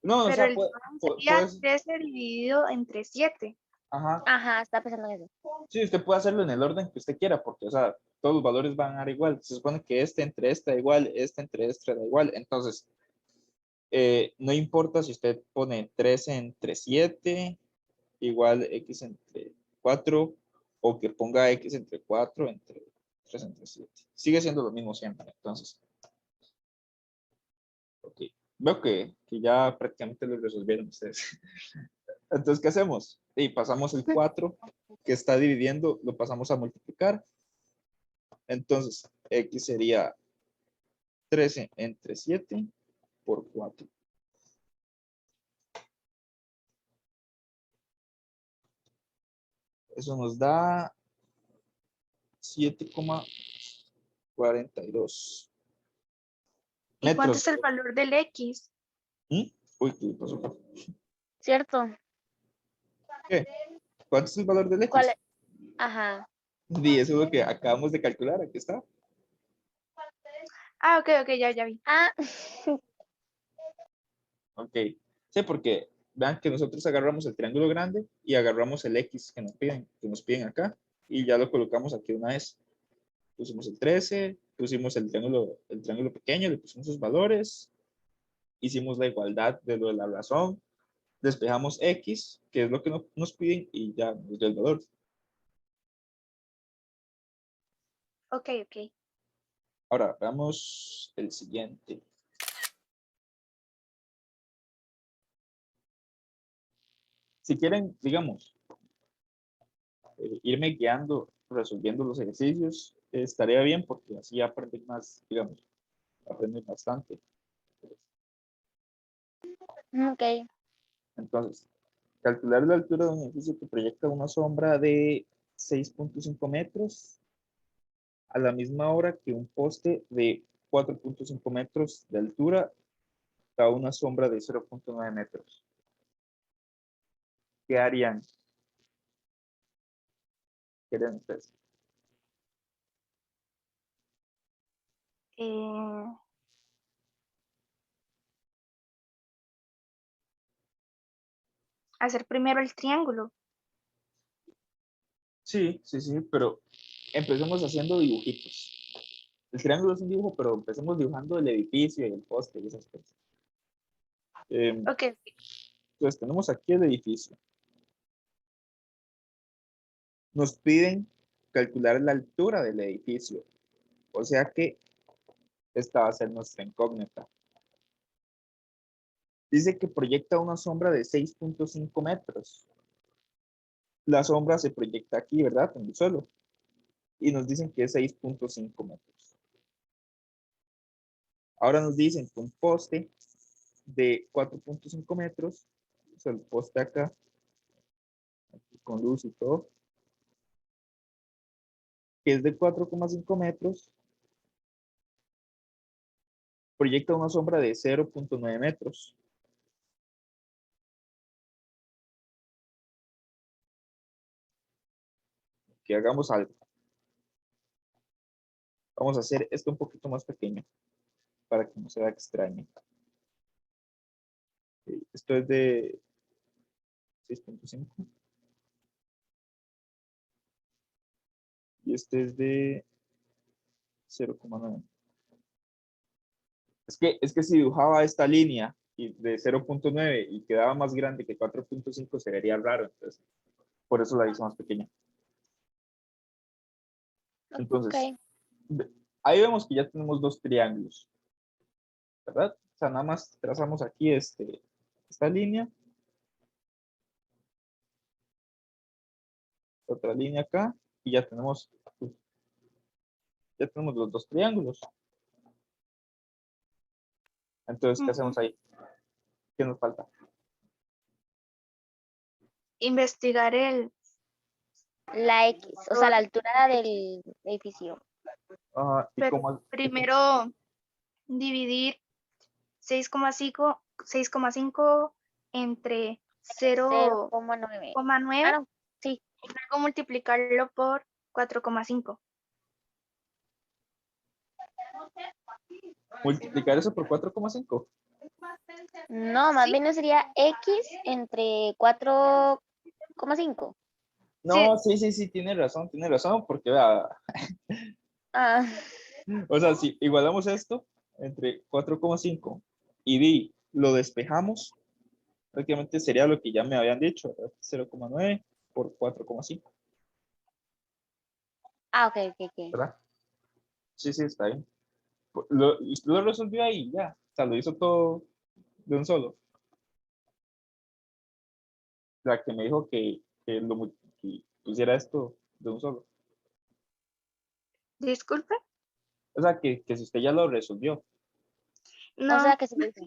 No, o Pero sea, el valor sería puedes, 13 dividido entre 7. ajá. Ajá, estaba pensando en eso. Sí, usted puede hacerlo en el orden que usted quiera, porque, o sea, todos los valores van a dar igual. Se supone que este entre este da igual, este entre este da igual. Entonces, no importa si usted pone 13 entre 7, igual x entre 4, o que ponga x entre 4, entre 3 entre 7. Sigue siendo lo mismo siempre. Entonces, ok. Veo que ya prácticamente lo resolvieron ustedes. Entonces, ¿qué hacemos? Y pasamos el 4 que está dividiendo, lo pasamos a multiplicar. Entonces, x sería 13 entre 7 por 4. Eso nos da 7,42 ¿Y cuánto metros. es el valor del X? ¿Mm? Uy, ¿qué pasó? ¿Cierto? ¿Qué? ¿Cuánto es el valor del ¿Cuál x? es? Ajá. Y eso es lo que acabamos de calcular. Aquí está. Ah, ok, ok, ya vi. Ah, Ok. Sí, porque vean que nosotros agarramos el triángulo grande y agarramos el x que nos piden acá, y ya lo colocamos aquí una vez. Pusimos el 13, pusimos el triángulo pequeño, le pusimos sus valores, hicimos la igualdad de lo de la razón, despejamos x, que es lo que nos piden, y ya nos dio el valor. Ok, ok. Ahora, veamos el siguiente. Si quieren, digamos, irme guiando, resolviendo los ejercicios, estaría bien porque así aprenden más, digamos, aprenden bastante. ok. Entonces, calcular la altura de un edificio que proyecta una sombra de 6,5 metros a la misma hora que un poste de 4,5 metros de altura da una sombra de 0,9 metros. ¿Qué harían? ¿Qué harían ustedes? Eh, hacer primero el triángulo. Sí, sí, sí, pero empecemos haciendo dibujitos. El triángulo es un dibujo, pero empecemos dibujando el edificio y el poste y esas cosas. Ok, Entonces, tenemos aquí el edificio. Nos piden calcular la altura del edificio. O sea que esta va a ser nuestra incógnita. Dice que proyecta una sombra de 6,5 metros. La sombra se proyecta aquí, ¿verdad? En el suelo. Y nos dicen que es 6,5 metros. Ahora nos dicen que un poste de 4,5 metros, o sea, el poste acá, con luz y todo, que es de 4,5 metros, proyecta una sombra de 0,9 metros. Que hagamos algo. Vamos a hacer esto un poquito más pequeño para que no se vea extraño. Esto es de 6,5 y este es de 0,9. Es que si dibujaba esta línea de 0,9 y quedaba más grande que 4,5 se vería raro, entonces por eso la hice más pequeña. Entonces, Ok. ahí vemos que ya tenemos dos triángulos, ¿verdad? O sea, nada más trazamos aquí esta línea, otra línea acá, y ya tenemos los dos triángulos. Entonces, ¿qué hacemos ahí? ¿Qué nos falta? Investigar La X, o sea, la altura del edificio. ¿Y pero cómo? primero dividir 6,5 entre 0,9. 0,9 Ah, no, sí. y luego multiplicarlo por 4,5. Multiplicar eso por 4,5. No, más Sí, bien no sería X entre 4,5. sí, No, sí, tiene razón, porque vea, Ah, o sea, si igualamos esto entre 4,5 y lo despejamos, prácticamente sería lo que ya me habían dicho, ¿verdad? 0,9 por 4,5, ok. ¿verdad? Sí, está bien. Lo resolvió ahí, ya. O sea, lo hizo todo de un solo. La que me dijo que pusiera esto de un solo. disculpe. O sea, que si usted ya lo resolvió. O No, sea que se lo hizo.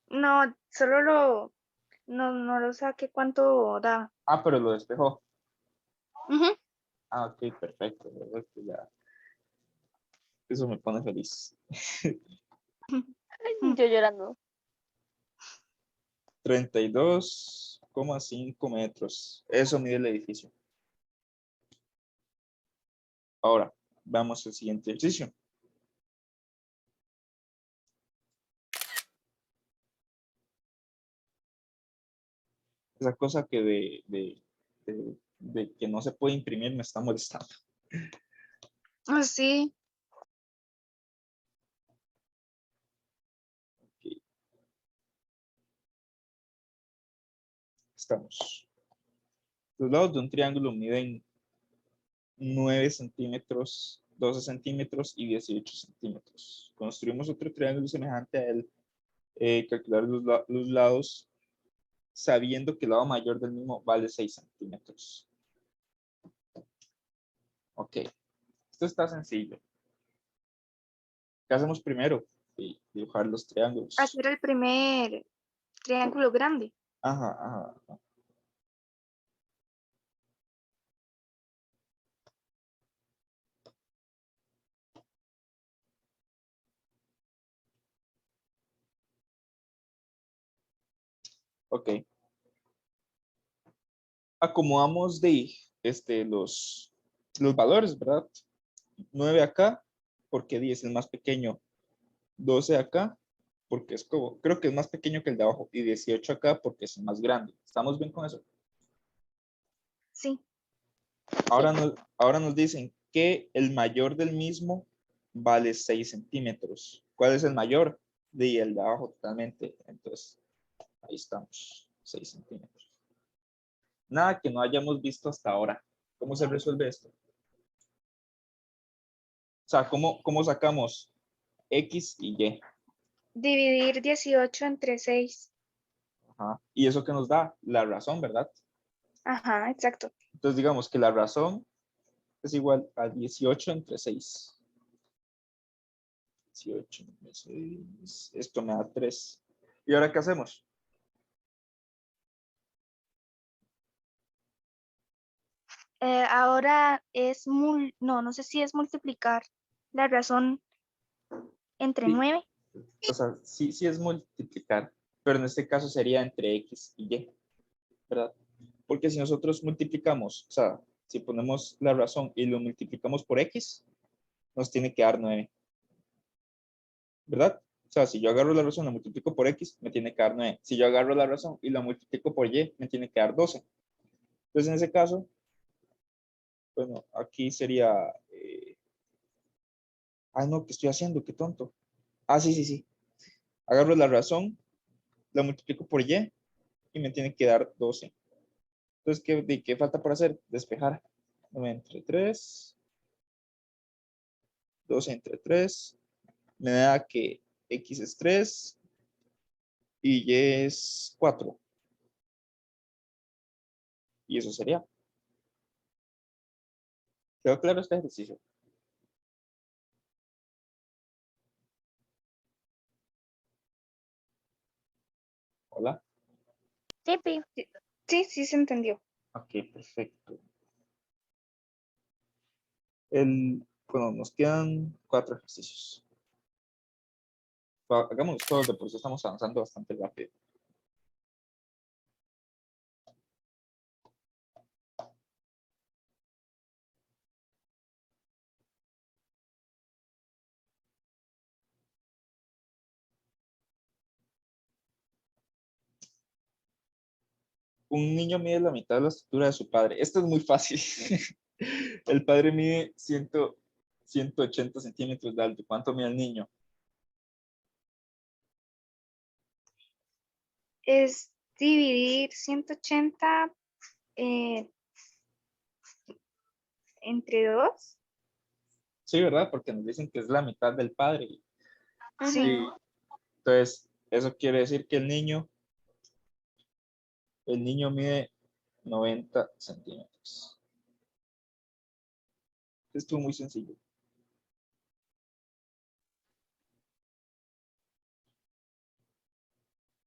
no, no lo saqué cuánto da. Pero lo despejó. Ujú. Ok, perfecto. La verdad que ya, eso me pone feliz. Yo llorando. 32,5 metros. Eso mide el edificio. Ahora, vamos al siguiente ejercicio. Esa cosa que de que no se puede imprimir me está molestando. Ah, sí, Ok, estamos. Los lados de un triángulo miden 9 centímetros, 12 centímetros y 18 centímetros. Construimos otro triángulo semejante a él. Calcular los lados sabiendo que el lado mayor del mismo vale 6 centímetros. Ok, esto está sencillo. ¿Qué hacemos primero? Dibujar los triángulos. hacer el primer triángulo grande. Ajá. Ok. Acomodamos los valores, ¿verdad? 9 acá, porque 10 es el más pequeño. 12 acá, porque es como, creo que es más pequeño que el de abajo. Y 18 acá, porque es el más grande. ¿Estamos bien con eso? Sí, Ahora nos dicen que el mayor del mismo vale 6 centímetros. ¿Cuál es el mayor? De el de abajo totalmente. Entonces, ahí estamos, 6 centímetros. Nada que no hayamos visto hasta ahora. ¿Cómo se resuelve esto? O sea, ¿cómo sacamos X y Y? dividir 18 entre 6. Ajá. Y eso que nos da la razón, ¿verdad? Ajá, exacto. Entonces digamos que la razón es igual a 18 entre 6. 18 entre 6. Esto me da 3. ¿Y ahora qué hacemos? Ahora es, no sé si es multiplicar la razón entre Sí. 9. O sea, sí, sí es multiplicar, pero en este caso sería entre X y Y, ¿verdad? Porque si nosotros multiplicamos, o sea, si ponemos la razón y lo multiplicamos por X, nos tiene que dar 9, ¿verdad? O sea, si yo agarro la razón, la multiplico por X, me tiene que dar 9. Si yo agarro la razón y la multiplico por Y, me tiene que dar 12. Entonces, en ese caso, bueno, aquí sería... ay, no, ¿qué estoy haciendo? Qué tonto. Ah, sí, sí, sí. Agarro la razón, la multiplico por Y y me tiene que dar 12. Entonces, ¿qué falta por hacer? Despejar. 9 entre 3, 12 entre 3, me da que X es 3 y Y es 4. Y eso sería. ¿Quedó claro este ejercicio? Hola. Sí, Pi. Sí, sí se entendió. Ok, perfecto. Bueno, nos quedan 4 ejercicios. Hagámoslos todos, de por sí estamos avanzando bastante rápido. Un niño mide la mitad de la estatura de su padre. Esto es muy fácil. El padre mide 180 centímetros de alto. ¿Cuánto mide el niño? Es dividir 180 eh, entre 2. Sí, ¿verdad? Porque nos dicen que es la mitad del padre. Sí. Y entonces, eso quiere decir que el niño mide 90 centímetros. Esto es muy sencillo.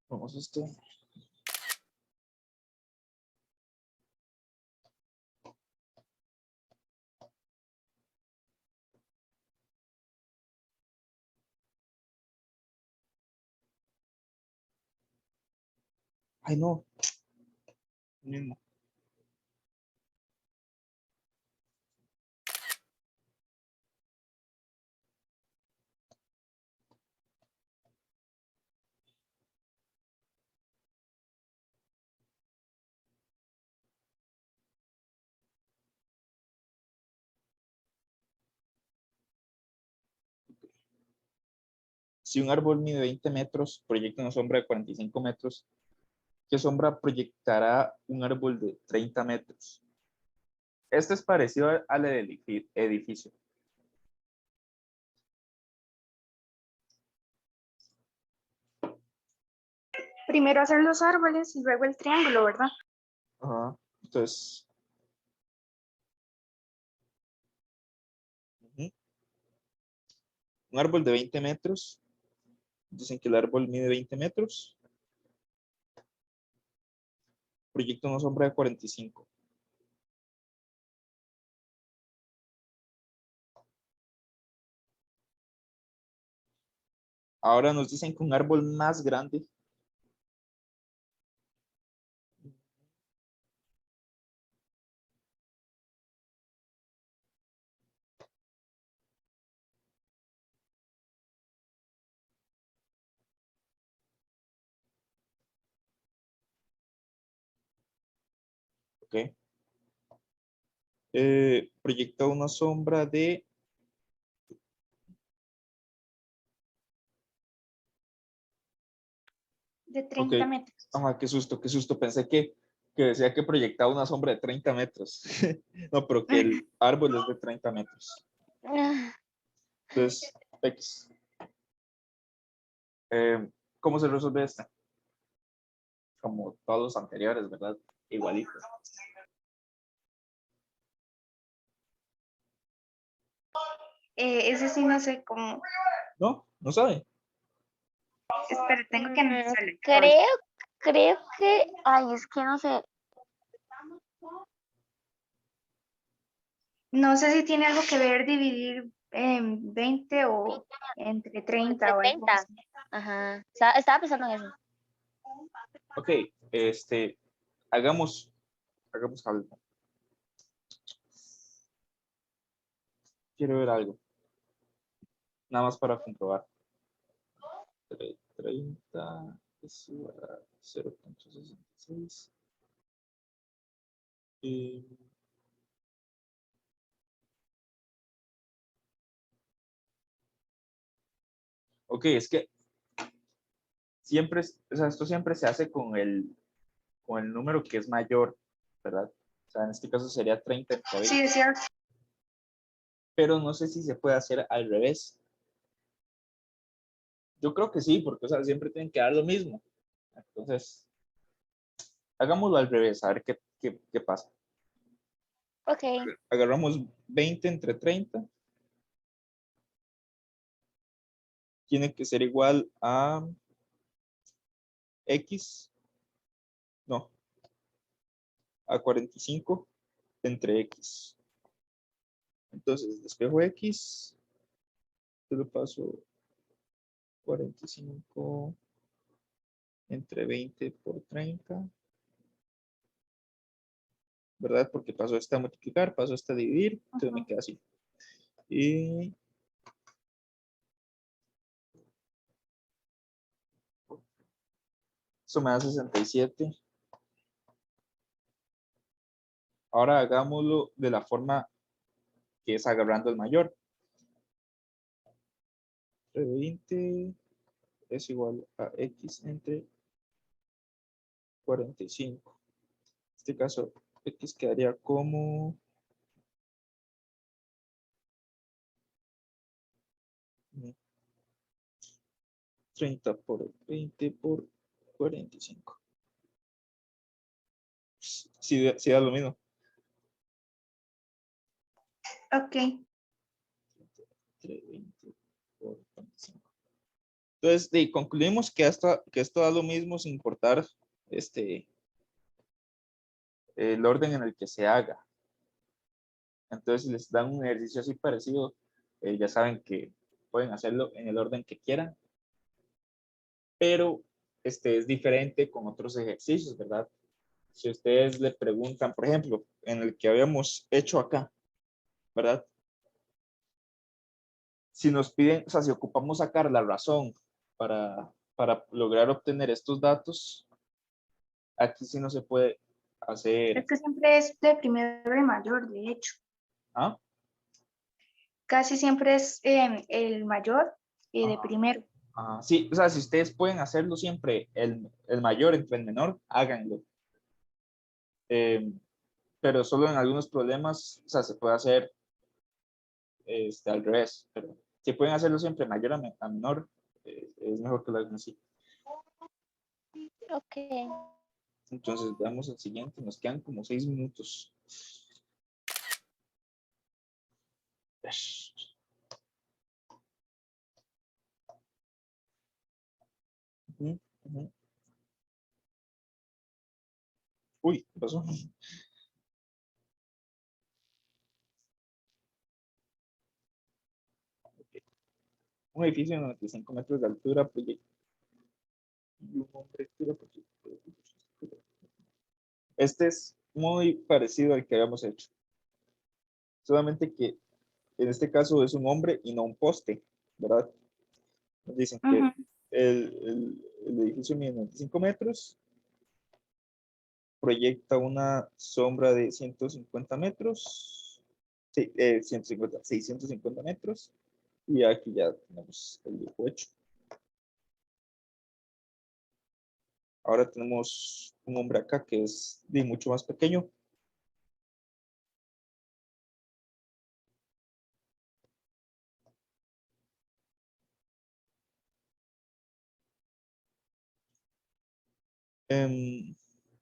Vamos a esto. Ay, no. Mismo. Si un árbol mide 20 metros, proyecta una sombra de 45 metros, ¿qué sombra proyectará un árbol de 30 metros? Este es parecido al edificio. Primero hacer los árboles y luego el triángulo, ¿verdad? Ajá. Entonces, un árbol de 20 metros. Dicen que el árbol mide 20 metros. Proyecta una sombra de 45. Ahora nos dicen que un árbol más grande. Ok. Proyecta una sombra de... De Ok. 30 metros. Ajá, qué susto, qué susto. Pensé que decía que proyectaba una sombra de 30 metros. No, pero que el árbol es de 30 metros. Ah, Entonces, X. ¿Cómo se resuelve esta? Como todos los anteriores, ¿verdad? Igualito. Ese sí no sé cómo. ¿No? ¿No sabe? Espera, tengo que analizarlo. creo que, ay, es que no sé. No sé si tiene algo que ver dividir en 20 o entre 30 o algo 30. así. Ajá. Estaba pensando en eso. Ok, hagamos algo. Quiero ver algo, nada más para comprobar. 30 es igual a 0.66. Ok, es que siempre, o sea, esto siempre se hace con el número que es mayor, ¿verdad? O sea, en este caso sería 30 entre 20, Sí, es cierto. pero no sé si se puede hacer al revés. Yo creo que sí, porque o sea, siempre tienen que dar lo mismo. Entonces, hagámoslo al revés, a ver qué pasa. Ok. Agarramos 20 entre 30. Tiene que ser igual a X, no, a 45 entre X. Entonces, despejo X, yo lo paso 45 entre 20 por 30, ¿verdad? Porque paso este a multiplicar, paso este a dividir, entonces me queda así. Y eso me da 67. Ahora hagámoslo de la forma que es agarrando el mayor. 20 es igual a X entre 45. En este caso, X quedaría como 30 por 20 por 45. Sí da lo mismo. Ok. Entre 20 por 45. Entonces, concluimos que esto da lo mismo sin importar el orden en el que se haga. Entonces, si les dan un ejercicio así parecido, ya saben que pueden hacerlo en el orden que quieran, pero es diferente con otros ejercicios, ¿verdad? Si ustedes le preguntan, por ejemplo, en el que habíamos hecho acá, ¿verdad? Si nos piden, o sea, si ocupamos sacar la razón para lograr obtener estos datos, aquí sí no se puede Es hacer. que siempre es de primero de mayor, de hecho. ¿Ah? Casi siempre es el mayor y de Ajá. primero. Ajá. Sí, o sea, si ustedes pueden hacerlo siempre, el mayor entre el menor, háganlo. Eh, pero solo en algunos problemas, o sea, se puede hacer al revés. Pero si pueden hacerlo siempre mayor a menor, es mejor que lo hagan así. Ok. Entonces, veamos el siguiente. Nos quedan como 6 minutos. Ujú, ujú. Uy, ¿qué pasó? Un edificio de 95 metros de altura, proyecto. Y un hombre tira proyecto. Este es muy parecido al que habíamos hecho. Solamente que en este caso es un hombre y no un poste, ¿verdad? Nos dicen que Ujú. el edificio mide 95 metros, proyecta una sombra de 150 metros, sí, 150, 650 metros, y aquí ya tenemos el dibujo hecho. Ahora tenemos un hombre acá que es de mucho más pequeño.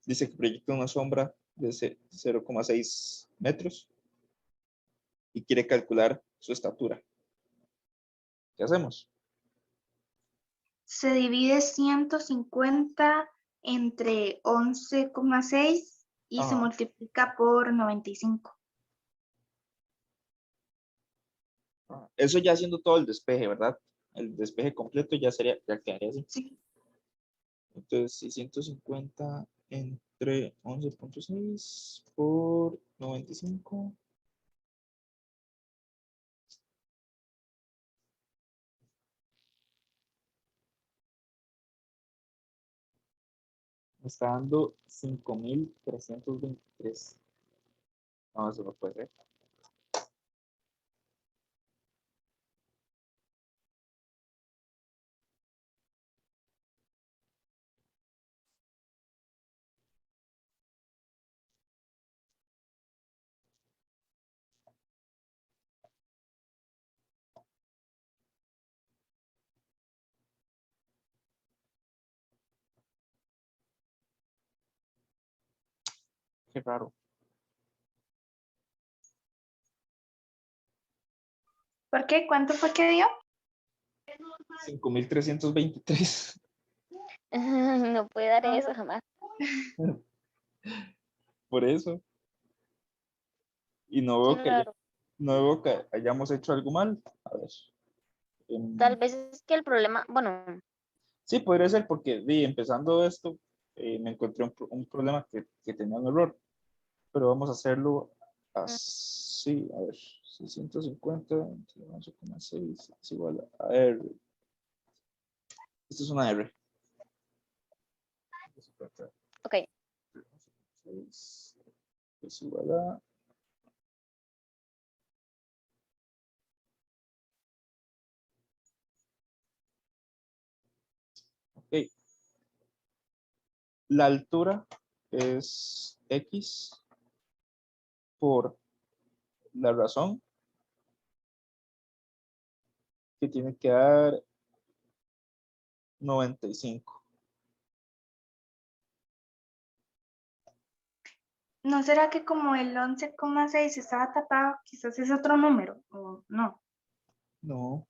Dice que proyecta una sombra de 0,6 metros y quiere calcular su estatura. ¿Qué hacemos? Se divide 150 entre 11,6 y se Ajá. multiplica por 95. Eso ya haciendo todo el despeje, ¿verdad? El despeje completo ya sería, ya quedaría así. Sí. Entonces, 650 entre 11.6 por 95. Me está dando 5.323. No, eso no puede ser. Qué raro. ¿Por qué? ¿Cuánto fue que dio? 5.323. No puede dar eso jamás. Por eso. Y no Qué veo que, raro. no veo que hayamos hecho algo mal. A ver. Tal vez es que el problema, bueno, Sí, podría ser porque empezando esto, me encontré un problema que tenía un error. Pero vamos a hacerlo así. A ver. 650 entre 11,6 es igual a R. Esto es una R. ok. Es igual a. Ok. La altura es X por la razón que tiene que dar 95. ¿No será que como el 11,6 estaba tapado, quizás es otro número? ¿O no? No.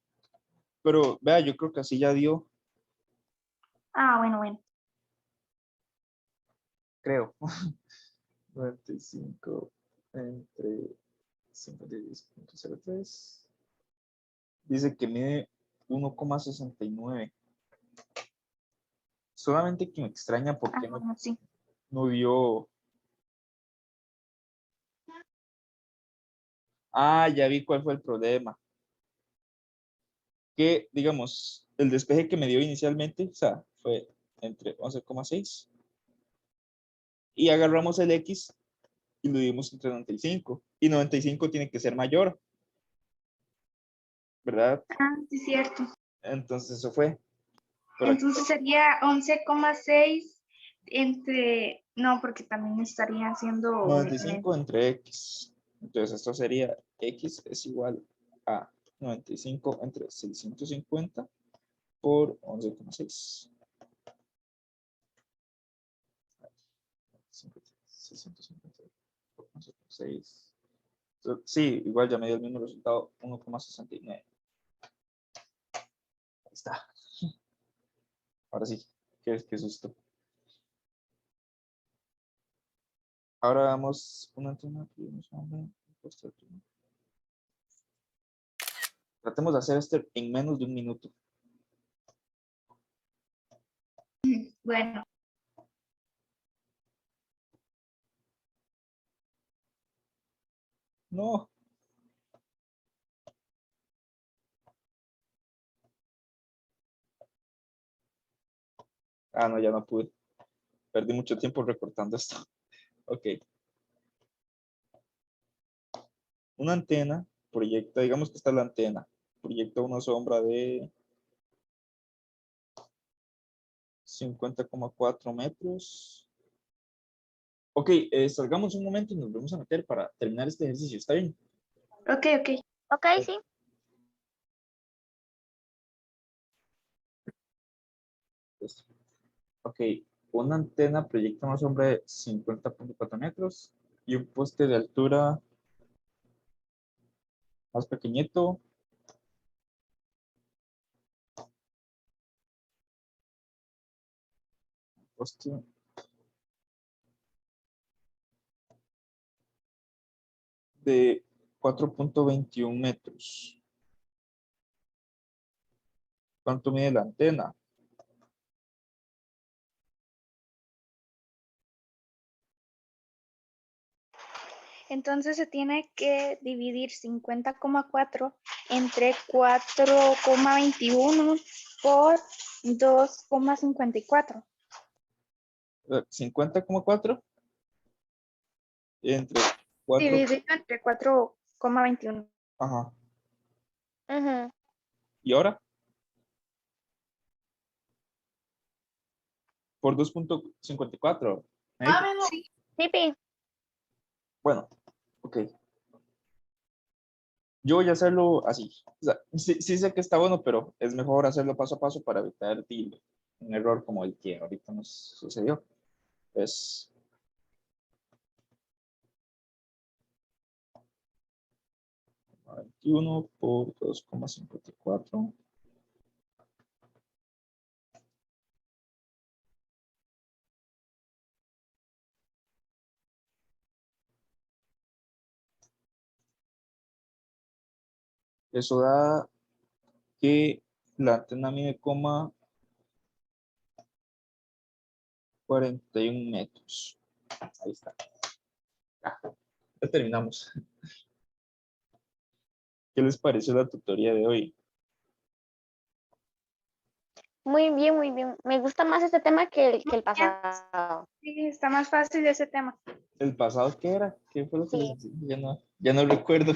Pero vea, yo creo que así ya dio, Ah, bueno, bueno. creo. 95 entre 56.03. Dice que mide 1,69. Solamente que me extraña Ah, porque bueno, sí. no dio. Ah, ya vi cuál fue el problema. Que, digamos, el despeje que me dio inicialmente, o sea, fue entre 11,6 y agarramos el X y lo dimos entre 95. Y 95 tiene que ser mayor, ¿verdad? Ah, sí, cierto. Entonces eso fue. Pero aquí Entonces sería 11,6 entre... No, porque también estaría haciendo 95 entre X. Entonces esto sería X es igual a 95 entre 650 por 11,6. 650 por 11,6. Sí, igual ya me dio el mismo resultado, 1,69. Ahí está. Ahora sí, qué susto. Ahora damos una antena. Tratemos de hacer esto en menos de un minuto. Bueno, No. Ah, no, ya no pude. Perdí mucho tiempo recortando esto. Ok. Una antena proyecta, digamos que está la antena, proyecta una sombra de 50,4 metros. Ok, salgamos un momento y nos vamos a meter para terminar este ejercicio. ¿Está bien? ok, ok. Ok, sí. Listo. Ok, una antena proyecta una sombra de 50,4 metros y un poste de altura más pequeñito. Poste de 4,21 metros. ¿Cuánto mide la antena? Entonces se tiene que dividir 50,4 entre 4,21 por 2,54. 50,4 entre 4. Dividido entre 4,21. Ajá. Ujú. ¿Y ahora? Por 2,54. Sí. Pipi. Bueno, ok. Yo voy a hacerlo así. O sea, sí sé que está bueno, pero es mejor hacerlo paso a paso para evitar un error como el que ahorita nos sucedió. Pues 21 por 2,54. Eso da que la antena mide 41 metros. Ahí está. Ya terminamos. ¿Qué les pareció la tutoría de hoy? Muy bien, muy bien. Me gusta más este tema que el pasado. Sí, está más fácil ese tema. ¿El pasado qué era? ¿Qué fue lo que les Sí. enseñé? Ya no recuerdo.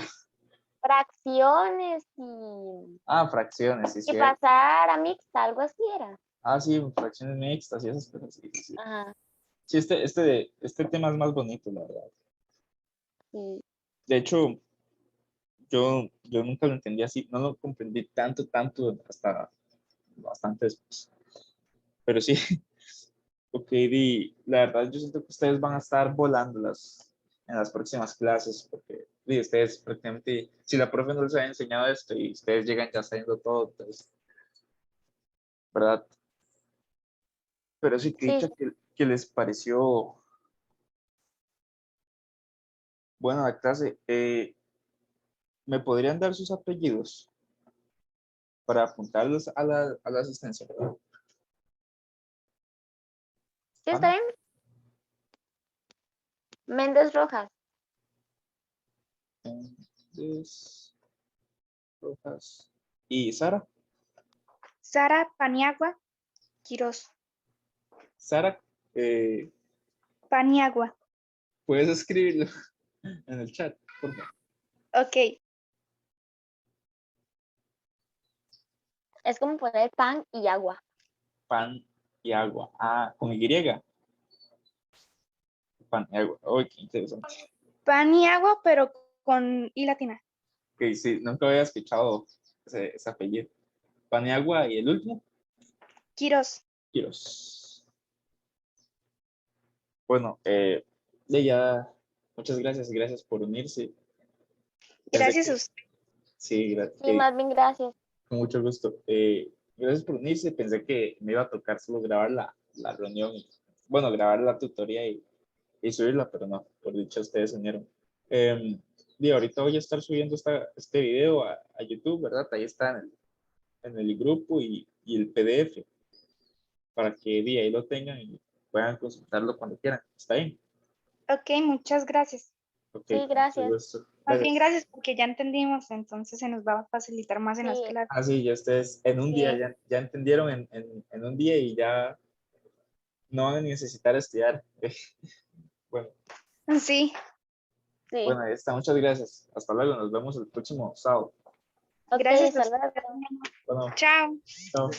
Fracciones y Fracciones, sí, sí. pasar a mixta, algo así era. Sí, fracciones mixtas y esas cosas. Sí, sí, sí. Ajá, Sí, este tema es más bonito, la verdad. sí. De hecho, yo nunca lo entendí así, no lo comprendí tanto, hasta bastante después. Pero sí, ok, la verdad yo siento que ustedes van a estar volando en las próximas clases, porque ustedes prácticamente, si la profe no les había enseñado esto y ustedes llegan ya sabiendo todo, entonces, ¿verdad? Pero sí, que Sí, dicha que les pareció buena la clase. ¿Me podrían dar sus apellidos para apuntarlos a la asistencia? sí, está Ana, bien. Méndez Rojas. Méndez, Rojas y Sara. Sara Paniagua Quiroz. Sara, Paniagua. puedes escribirlo en el chat, por favor. Ok. Es como poner pan y agua. Pan y agua. Con Y. Pan y agua. Uy, qué interesante. Paniagua, pero con I latina. Ok, sí, nunca había escuchado ese apellido. Pan y agua y el último, Quiroz. Quiroz. Bueno, ya, muchas gracias por unirse. Pensé Gracias a que, usted. sí, Sí, más bien gracias. con mucho gusto. Gracias por unirse. Pensé que me iba a tocar solo grabar la reunión, bueno, grabar la tutoría y subirla, pero no, por dicho ustedes se unieron. Y ahorita voy a estar subiendo este video a YouTube, ¿verdad? Ahí está en el grupo y el PDF para que ahí lo tengan y puedan consultarlo cuando quieran. ¿Está bien? Ok, muchas gracias. Ok, Sí, con mucho gracias. gusto. Más bien Gracias. gracias porque ya entendimos, entonces se nos va a facilitar más en las Sí, clases. Sí, ya ustedes en un día sí, ya entendieron en un día y ya no van a necesitar estudiar. Bueno, Sí. sí. bueno, ahí está. Muchas gracias. Hasta luego. Nos vemos el próximo sábado. Ok, Gracias a hasta usted. luego. Bueno, Chao. chao.